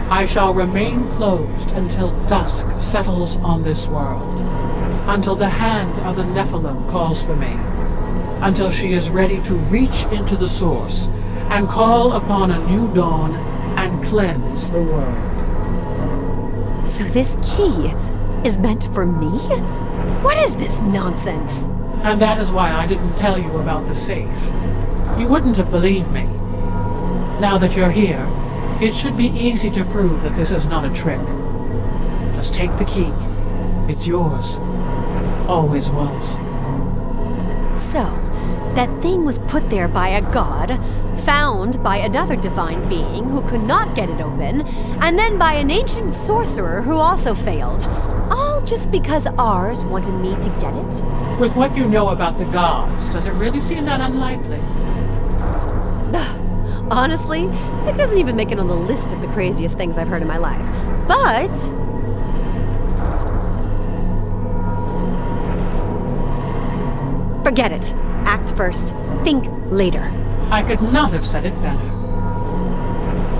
I shall remain closed until dusk settles on this world, until the hand of the Nephilim calls for me, until she is ready to reach into the source and call upon a new dawn and cleanse the world." So this key is meant for me? What is this nonsense? And that is why I didn't tell you about the safe. You wouldn't have believed me. Now that you're here, it should be easy to prove that this is not a trick. Just take the key. It's yours. Always was. So, that thing was put there by a god, found by another divine being who could not get it open, and then by an ancient sorcerer who also failed. All just because Ars wanted me to get it? With what you know about the gods, does it really seem that unlikely? Honestly, it doesn't even make it on the list of the craziest things I've heard in my life. But... forget it. Act first. Think later. I could not have said it better.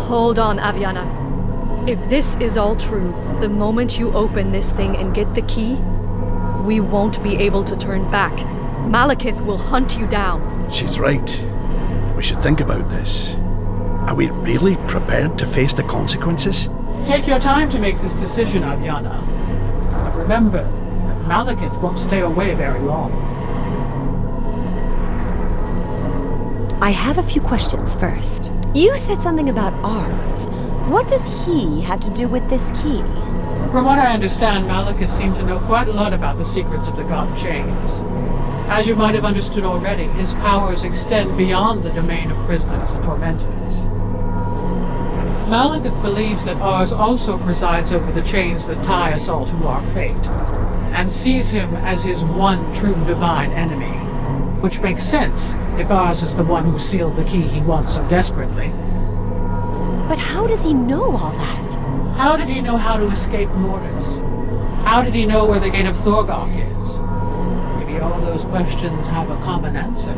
Hold on, Aviana. If this is all true, the moment you open this thing and get the key, we won't be able to turn back. Malekith will hunt you down. She's right. We should think about this. Are we really prepared to face the consequences? Take your time to make this decision, Aviana. But remember that Malekith won't stay away very long. I have a few questions first. You said something about Ars. What does he have to do with this key? From what I understand, Malekith seemed to know quite a lot about the secrets of the God Chains. As you might have understood already, his powers extend beyond the domain of prisoners and tormentors. Malekith believes that Ars also presides over the chains that tie us all to our fate, and sees him as his one true divine enemy. Which makes sense, if Ars is the one who sealed the key he wants so desperately. But how does he know all that? How did he know how to escape Mortis? How did he know where the Gate of Thorgok is? Maybe all those questions have a common answer.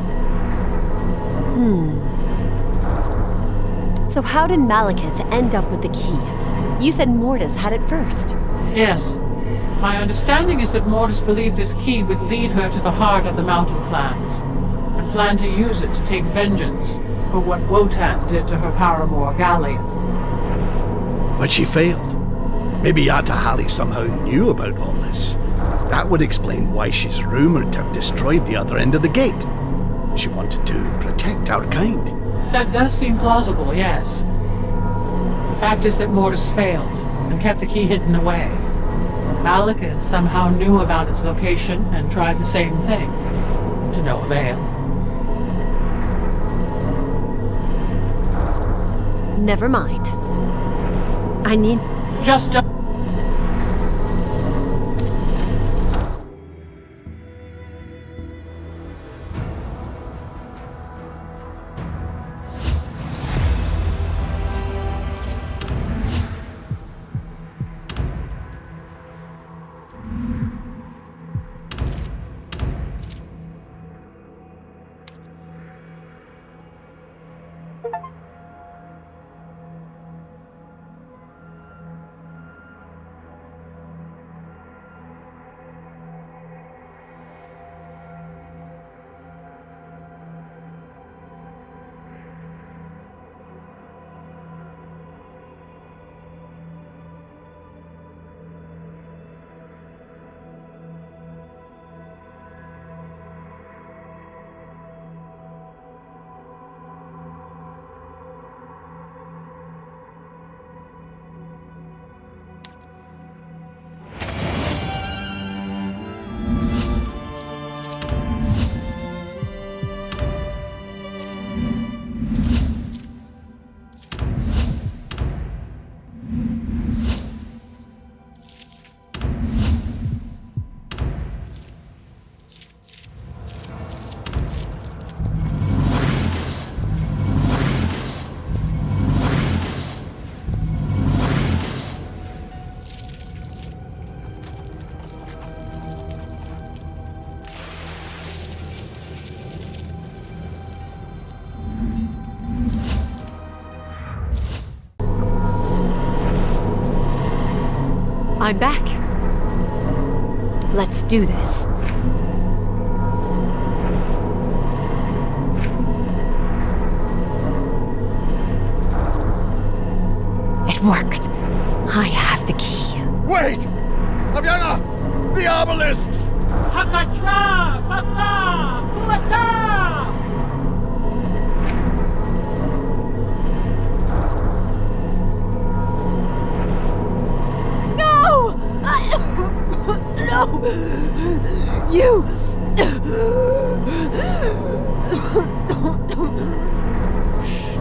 So how did Malekith end up with the key? You said Mortis had it first. Yes. My understanding is that Mortis believed this key would lead her to the heart of the mountain clans, and planned to use it to take vengeance for what Wotan did to her paramour Galleon. But she failed. Maybe Yatahali somehow knew about all this. That would explain why she's rumored to have destroyed the other end of the gate. She wanted to protect our kind. That does seem plausible, yes. The fact is that Mortis failed, and kept the key hidden away. Malekith somehow knew about its location, and tried the same thing, to no avail. Never mind. I need... Just a... I'm back. Let's do this. It worked. I have the key. Wait! Aviana! The obelisks! Hakatra! Papa! Kuata! No! No! You!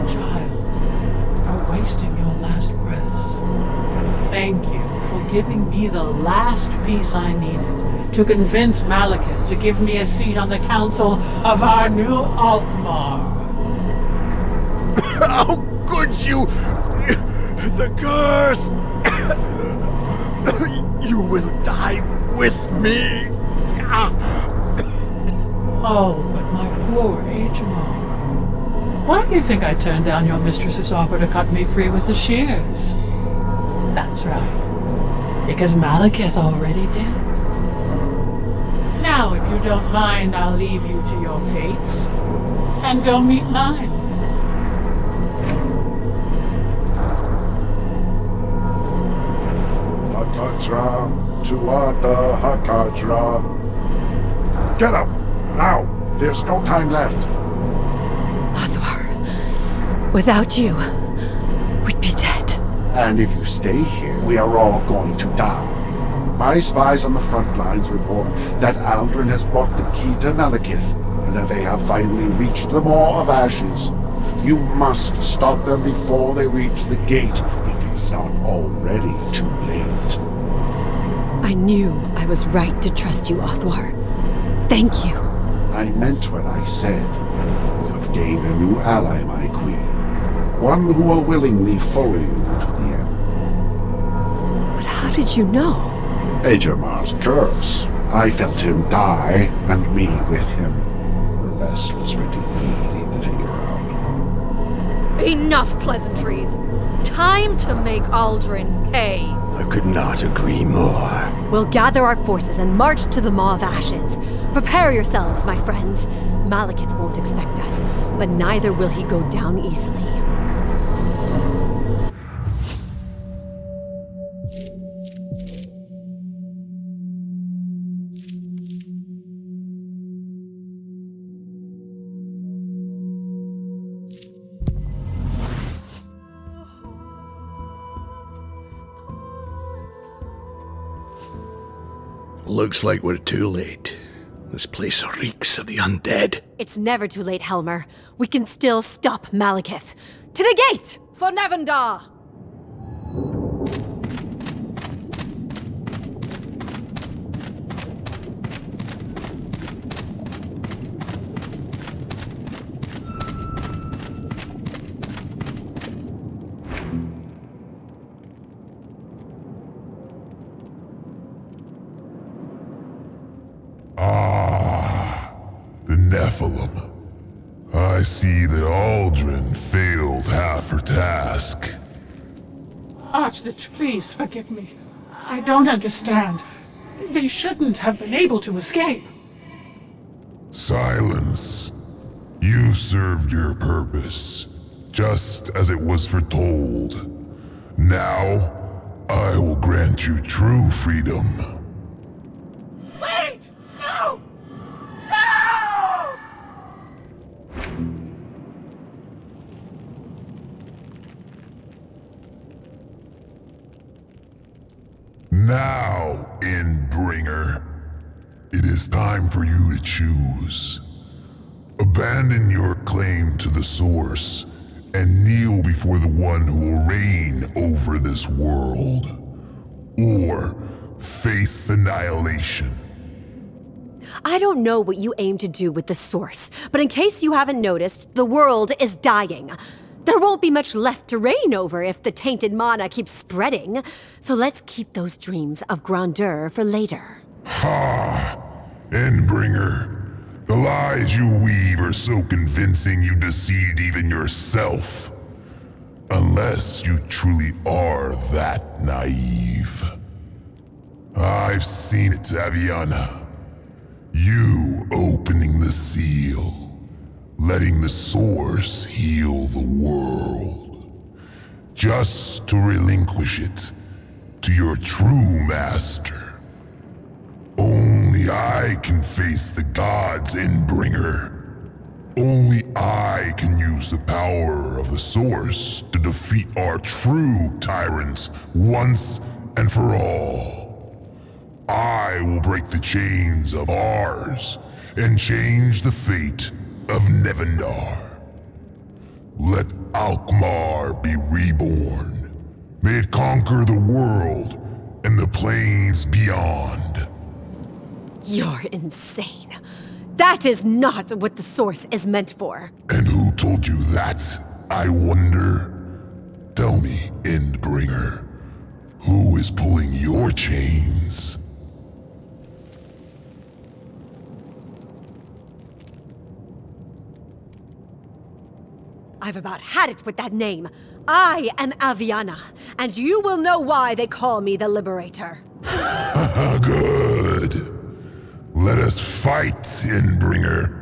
Child, you're wasting your last breaths. Thank you for giving me the last piece I needed to convince Malekith to give me a seat on the council of our new Alkmaar. How could you? The curse! You will die with me! Oh, but my poor Ajamar. Why do you think I turned down your mistress's offer to cut me free with the shears? That's right. Because Malekith already did. Now, if you don't mind, I'll leave you to your fates and go meet mine. Hakatra, Tuata Hakatra. Get up! Now! There's no time left. Othwar, without you, we'd be dead. And if you stay here, we are all going to die. My spies on the front lines report that Aldrin has brought the key to Malekith, and that they have finally reached the Maw of Ashes. You must stop them before they reach the gate, if it's not already too late. I knew I was right to trust you, Othwar. Thank you. I meant what I said. You have gained a new ally, my queen. One who will willingly follow you to the end. But how did you know? Ajamar's curse. I felt him die, and me with him. The rest was pretty easy to figure out. Enough pleasantries. Time to make Aldrin pay. I could not agree more. We'll gather our forces and march to the Maw of Ashes. Prepare yourselves, my friends. Malekith won't expect us, but neither will he go down easily. Looks like we're too late. This place reeks of the undead. It's never too late, Helmer. We can still stop Malekith. To the gate! For Navendar! The Nephilim. I see that Aldrin failed half her task. Archlich, please forgive me. I don't understand. They shouldn't have been able to escape. Silence. You served your purpose, just as it was foretold. Now, I will grant you true freedom. Wait! No! No! Now, Endbringer, it is time for you to choose. Abandon your claim to the Source and kneel before the one who will reign over this world. Or face annihilation. I don't know what you aim to do with the Source, but in case you haven't noticed, the world is dying. There won't be much left to reign over if the tainted mana keeps spreading. So let's keep those dreams of grandeur for later. Ha! Endbringer. The lies you weave are so convincing you deceived even yourself. Unless you truly are that naive. I've seen it, Aviana. You opening the seal, letting the source heal the world, just to relinquish it to your true master. Only I can face the gods, Endbringer. Only I can use the power of the source to defeat our true tyrants once and for all. I will break the chains of ours and change the fate of Nevendar. Let Alkmaar be reborn. May it conquer the world and the plains beyond. You're insane. That is not what the source is meant for. And who told you that, I wonder? Tell me, Endbringer, who is pulling your chains? I've about had it with that name. I am Aviana, and you will know why they call me the Liberator. Good. Let us fight, Endbringer.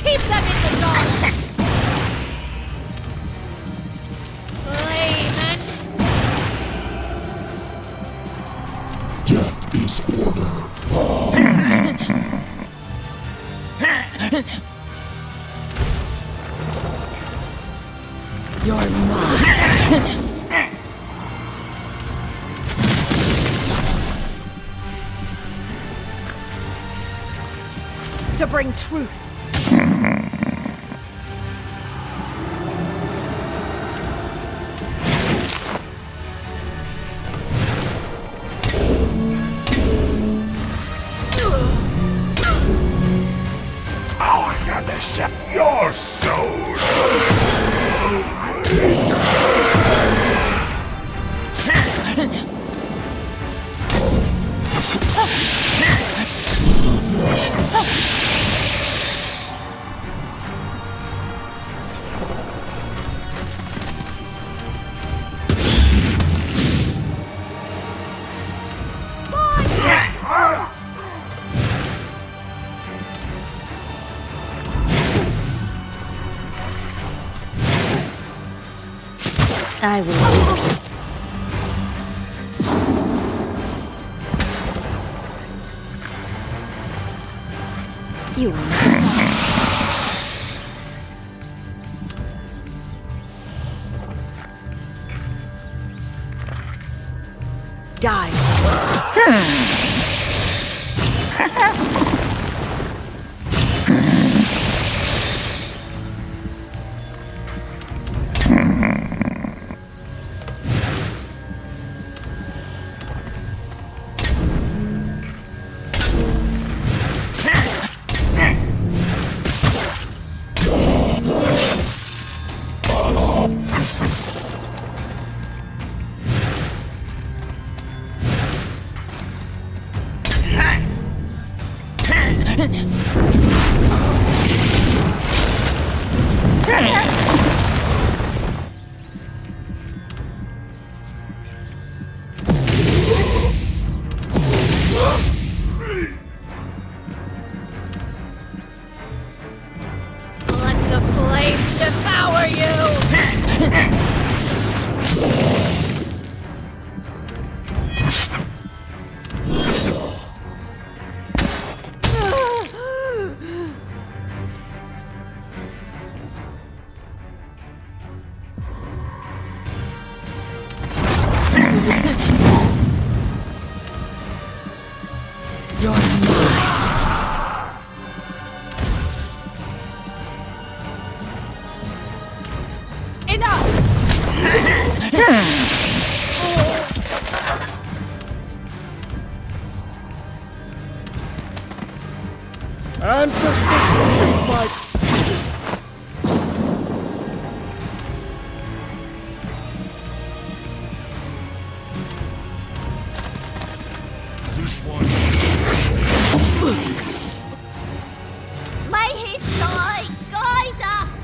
Keep them in the dark! Layman! Death is order. You're mine. To bring truth. I am accept your soul. I will. You are die. Let the flames devour you! Ancestors, heed my... This one. May his light guide us!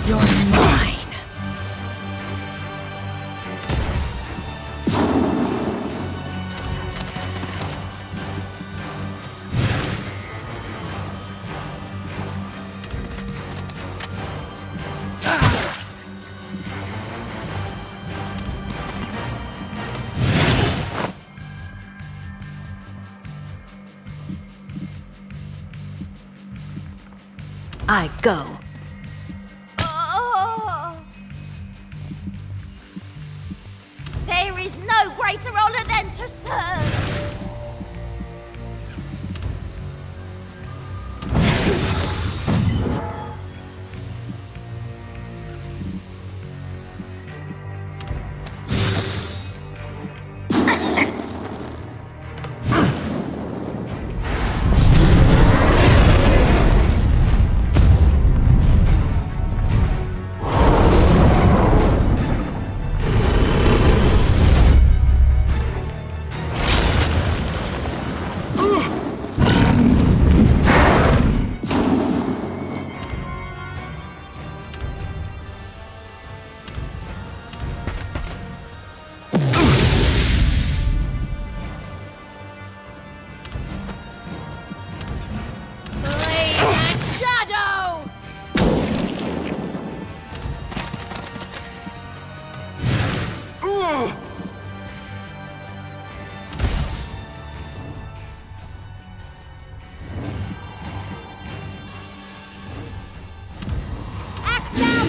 You're mine. I go. There is no greater honor than to serve!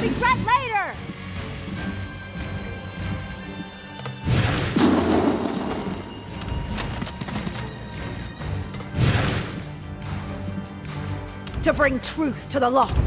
Regret later! To bring truth to the lost.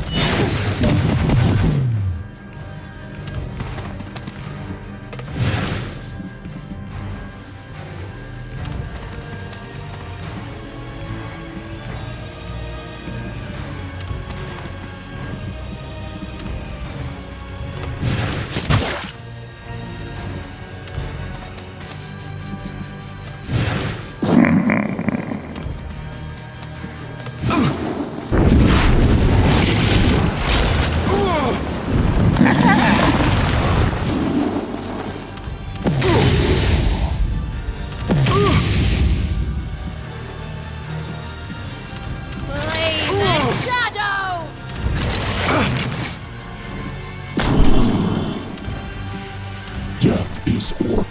Death is or.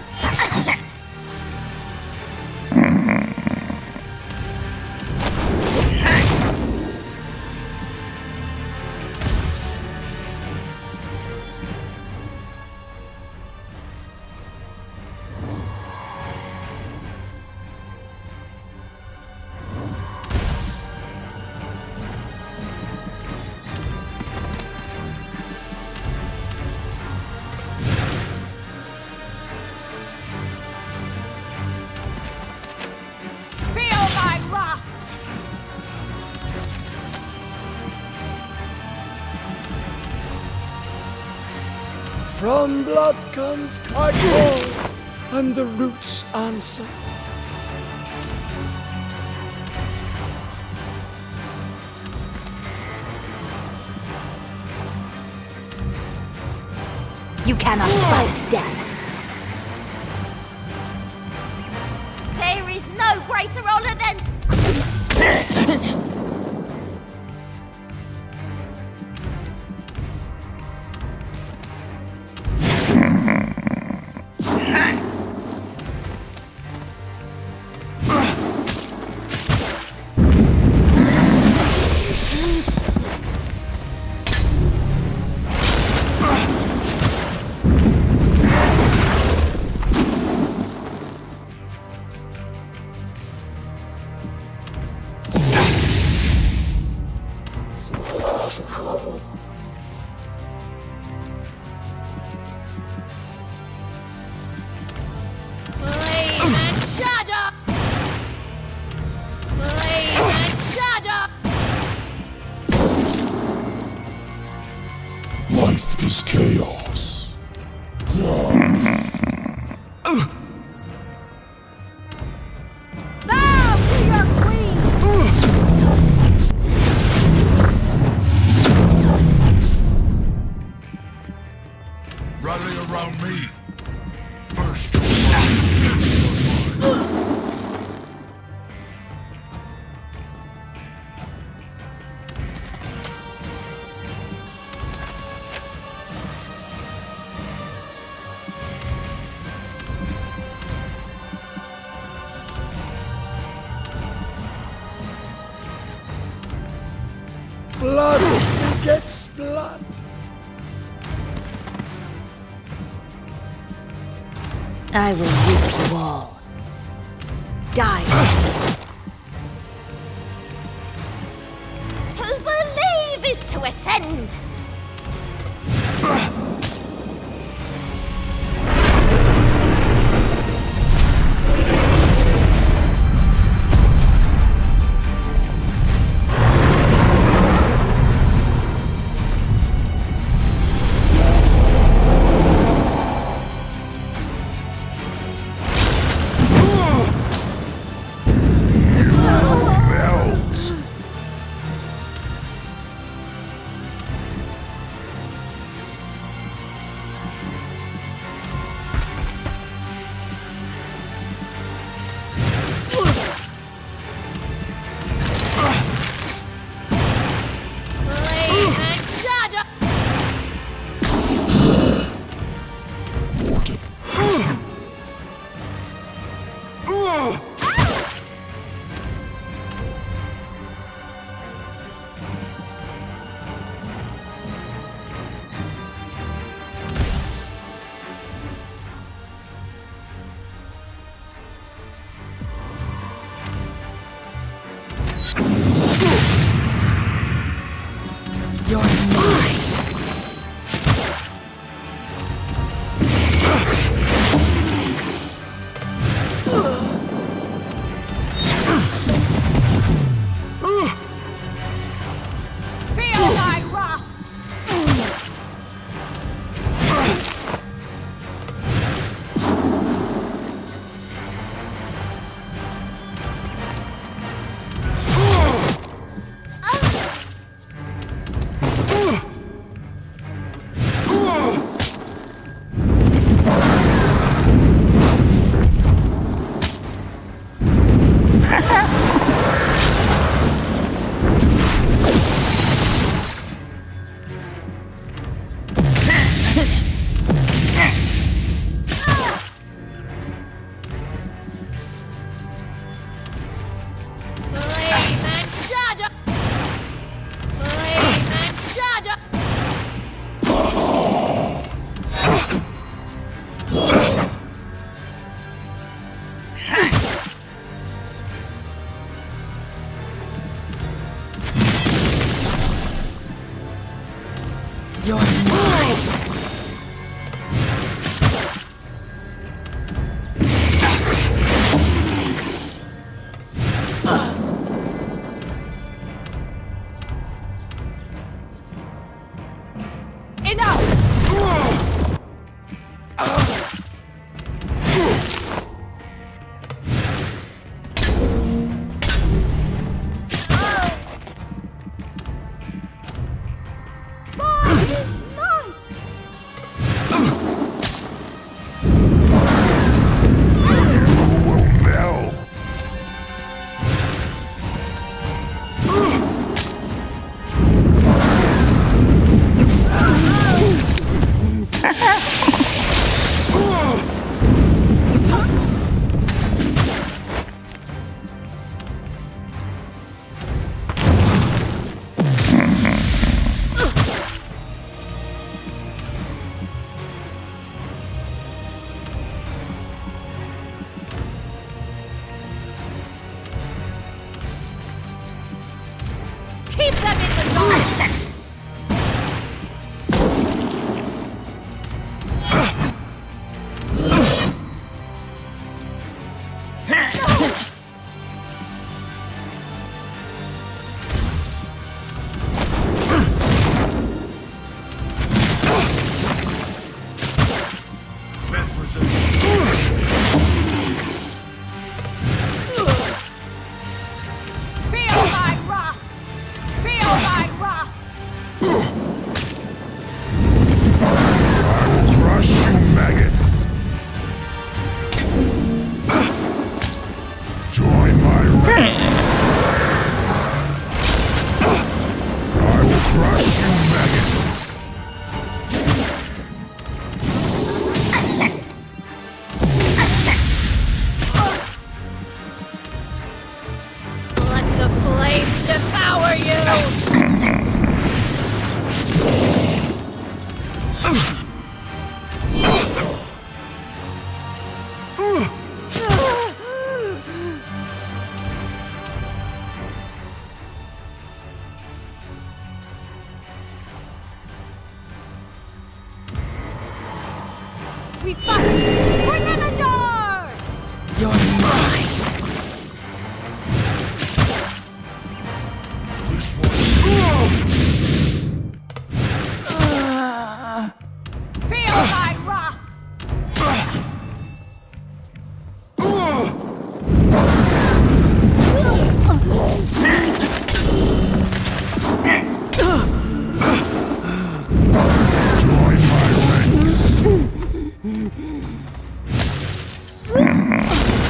From blood comes my call, and the roots answer. You cannot fight death. There is no greater honor than... Life is chaos. Bow to your queen! Rally around me. First. Blood begets blood. I will rip you all. Die. To believe is to ascend. We fight for Nemadar! You're mine! Feel my wrath! Join my ranks.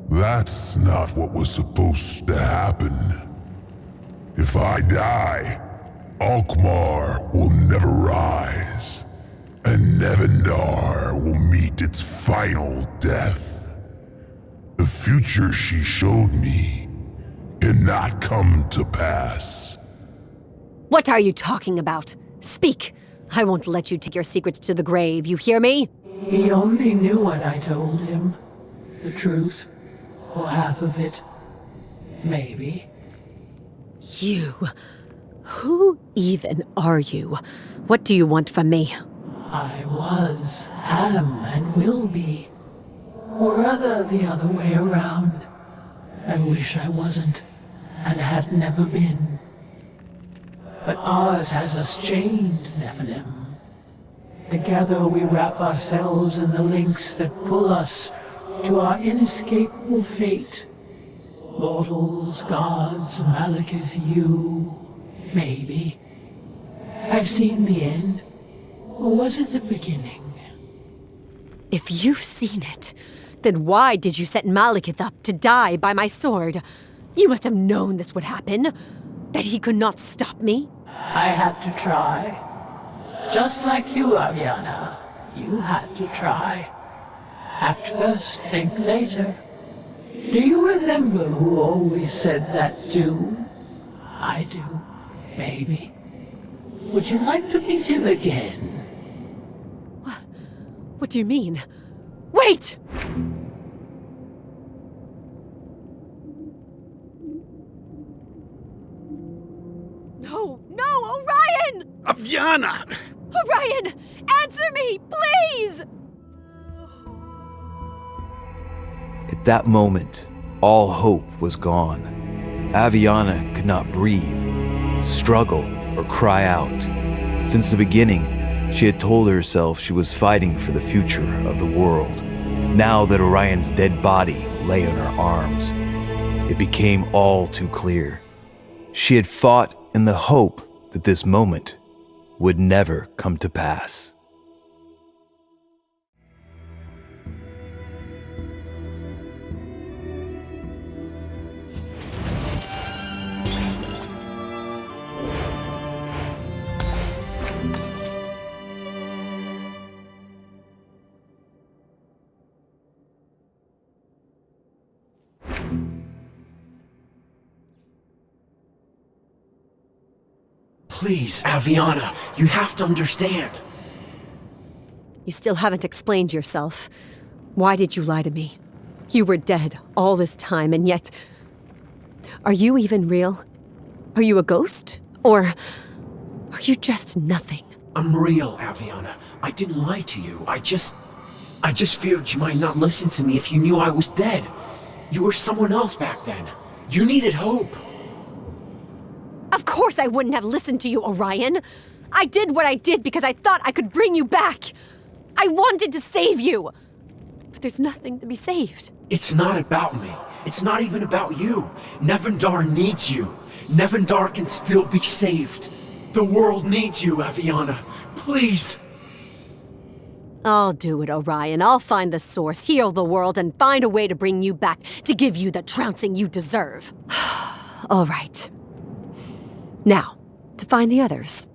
That's not what was supposed to happen. If I die, Alkmaar will never rise, and Nevendar will meet its final death. The future she showed me cannot come to pass. What are you talking about? Speak! I won't let you take your secrets to the grave, you hear me? He only knew what I told him. The truth. Or half of it. Maybe. You... Who even are you? What do you want from me? I was, am, and will be. Or rather, the other way around. I wish I wasn't, and had never been. But ours has us chained, Nephilim. Together we wrap ourselves in the links that pull us to our inescapable fate. Mortals, gods, Malekith, you, maybe. I've seen the end. Or was it the beginning? If you've seen it, then why did you set Malekith up to die by my sword? You must have known this would happen. That he could not stop me. I had to try. Just like you, Aviana. You had to try. Act first, think later. Do you remember who always said that too? I do. Maybe. Would you like to meet him again? What do you mean? Wait! No, Orion! Aviana! Orion! Answer me, please! At that moment, all hope was gone. Aviana could not breathe, struggle, or cry out. Since the beginning, she had told herself she was fighting for the future of the world. Now that Orion's dead body lay in her arms, it became all too clear. She had fought in the hope that this moment would never come to pass. Please, Aviana, you have to understand. You still haven't explained yourself. Why did you lie to me? You were dead all this time, and yet... Are you even real? Are you a ghost? Or are you just nothing? I'm real, Aviana. I didn't lie to you. I just feared you might not listen to me if you knew I was dead. You were someone else back then. You needed hope. Of course I wouldn't have listened to you, Orion. I did what I did because I thought I could bring you back. I wanted to save you. But there's nothing to be saved. It's not about me. It's not even about you. Nevendar needs you. Nevendar can still be saved. The world needs you, Aviana. Please. I'll do it, Orion. I'll find the source, heal the world, and find a way to bring you back, to give you the trouncing you deserve. All right. Now, to find the others.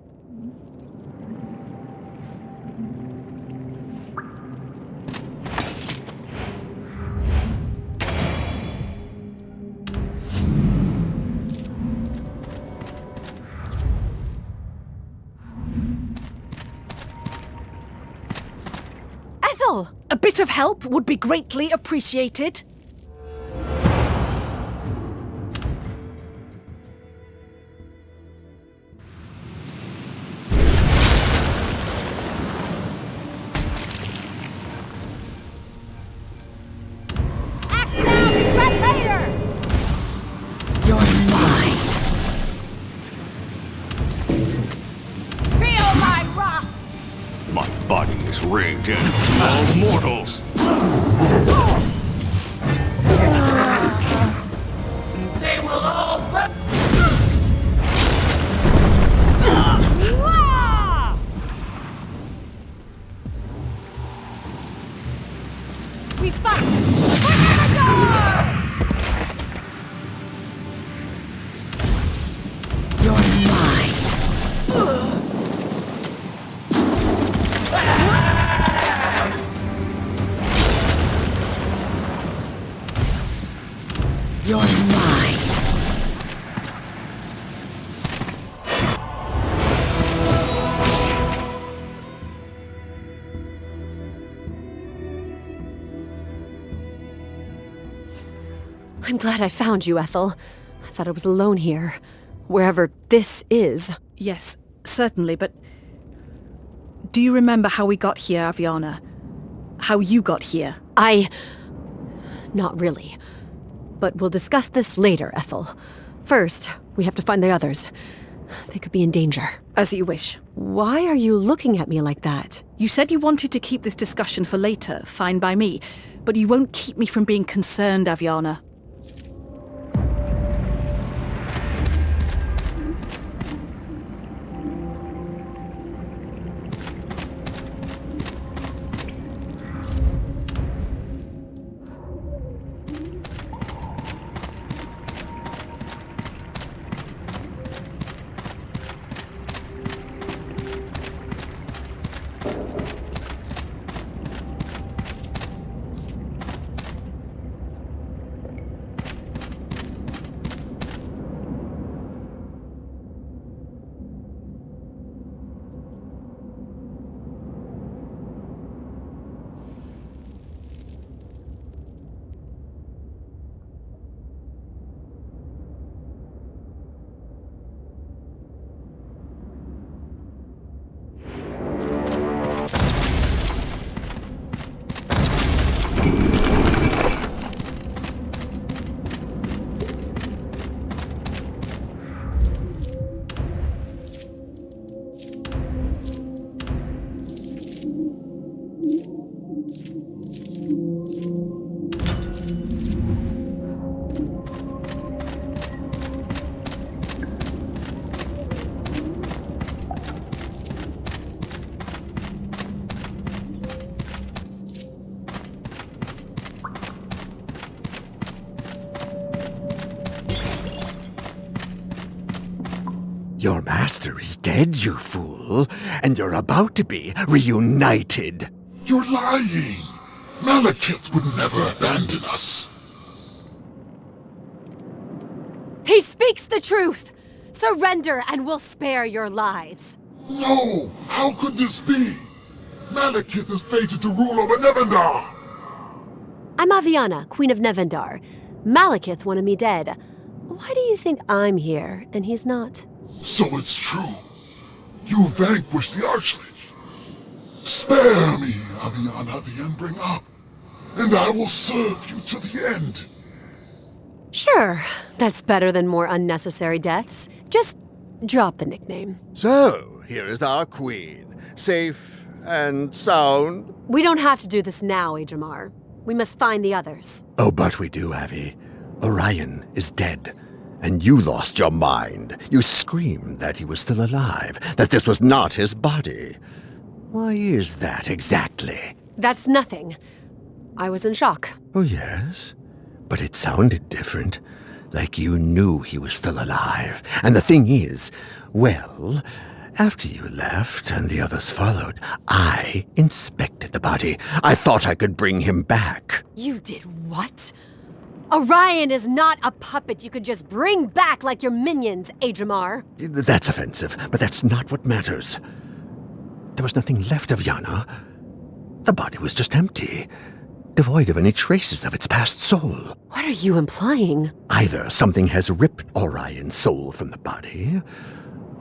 Ethel! A bit of help would be greatly appreciated. Rage and all mortals. They will all We fight for Nevendar! You're mine. You're mine. I'm glad I found you, Ethel. I thought I was alone here. Wherever this is. Yes, certainly, but... Do you remember how we got here, Aviana? How you got here? Not really. But we'll discuss this later, Ethel. First, we have to find the others. They could be in danger. As you wish. Why are you looking at me like that? You said you wanted to keep this discussion for later, fine by me. But you won't keep me from being concerned, Aviana. Your master is dead, you fool, and you're about to be reunited. You're lying. Malekith would never abandon us. He speaks the truth! Surrender and we'll spare your lives. No! How could this be? Malekith is fated to rule over Nevendar! I'm Aviana, Queen of Nevendar. Malekith wanted me dead. Why do you think I'm here and he's not? So it's true. You vanquished the Archlich. Spare me, Aviana the Endbringer, and I will serve you to the end. Sure, that's better than more unnecessary deaths. Just drop the nickname. So, here is our queen, safe and sound. We don't have to do this now, Ajamar. We must find the others. Oh, but we do, Avi. Orion is dead, and you lost your mind. You screamed that he was still alive, that this was not his body. Why is that exactly? That's nothing. I was in shock. Oh, yes? But it sounded different, like you knew he was still alive. And the thing is, well, after you left and the others followed, I inspected the body. I thought I could bring him back. You did what? Orion is not a puppet you could just bring back like your minions, Ajamar. That's offensive, but that's not what matters. There was nothing left of Yana. The body was just empty, devoid of any traces of its past soul. What are you implying? Either something has ripped Orion's soul from the body,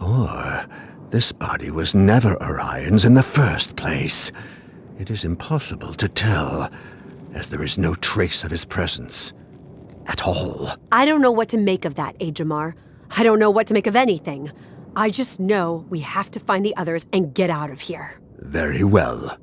or this body was never Orion's in the first place. It is impossible to tell, as there is no trace of his presence at all. I don't know what to make of that, Ajamar. I don't know what to make of anything. I just know we have to find the others and get out of here. Very well.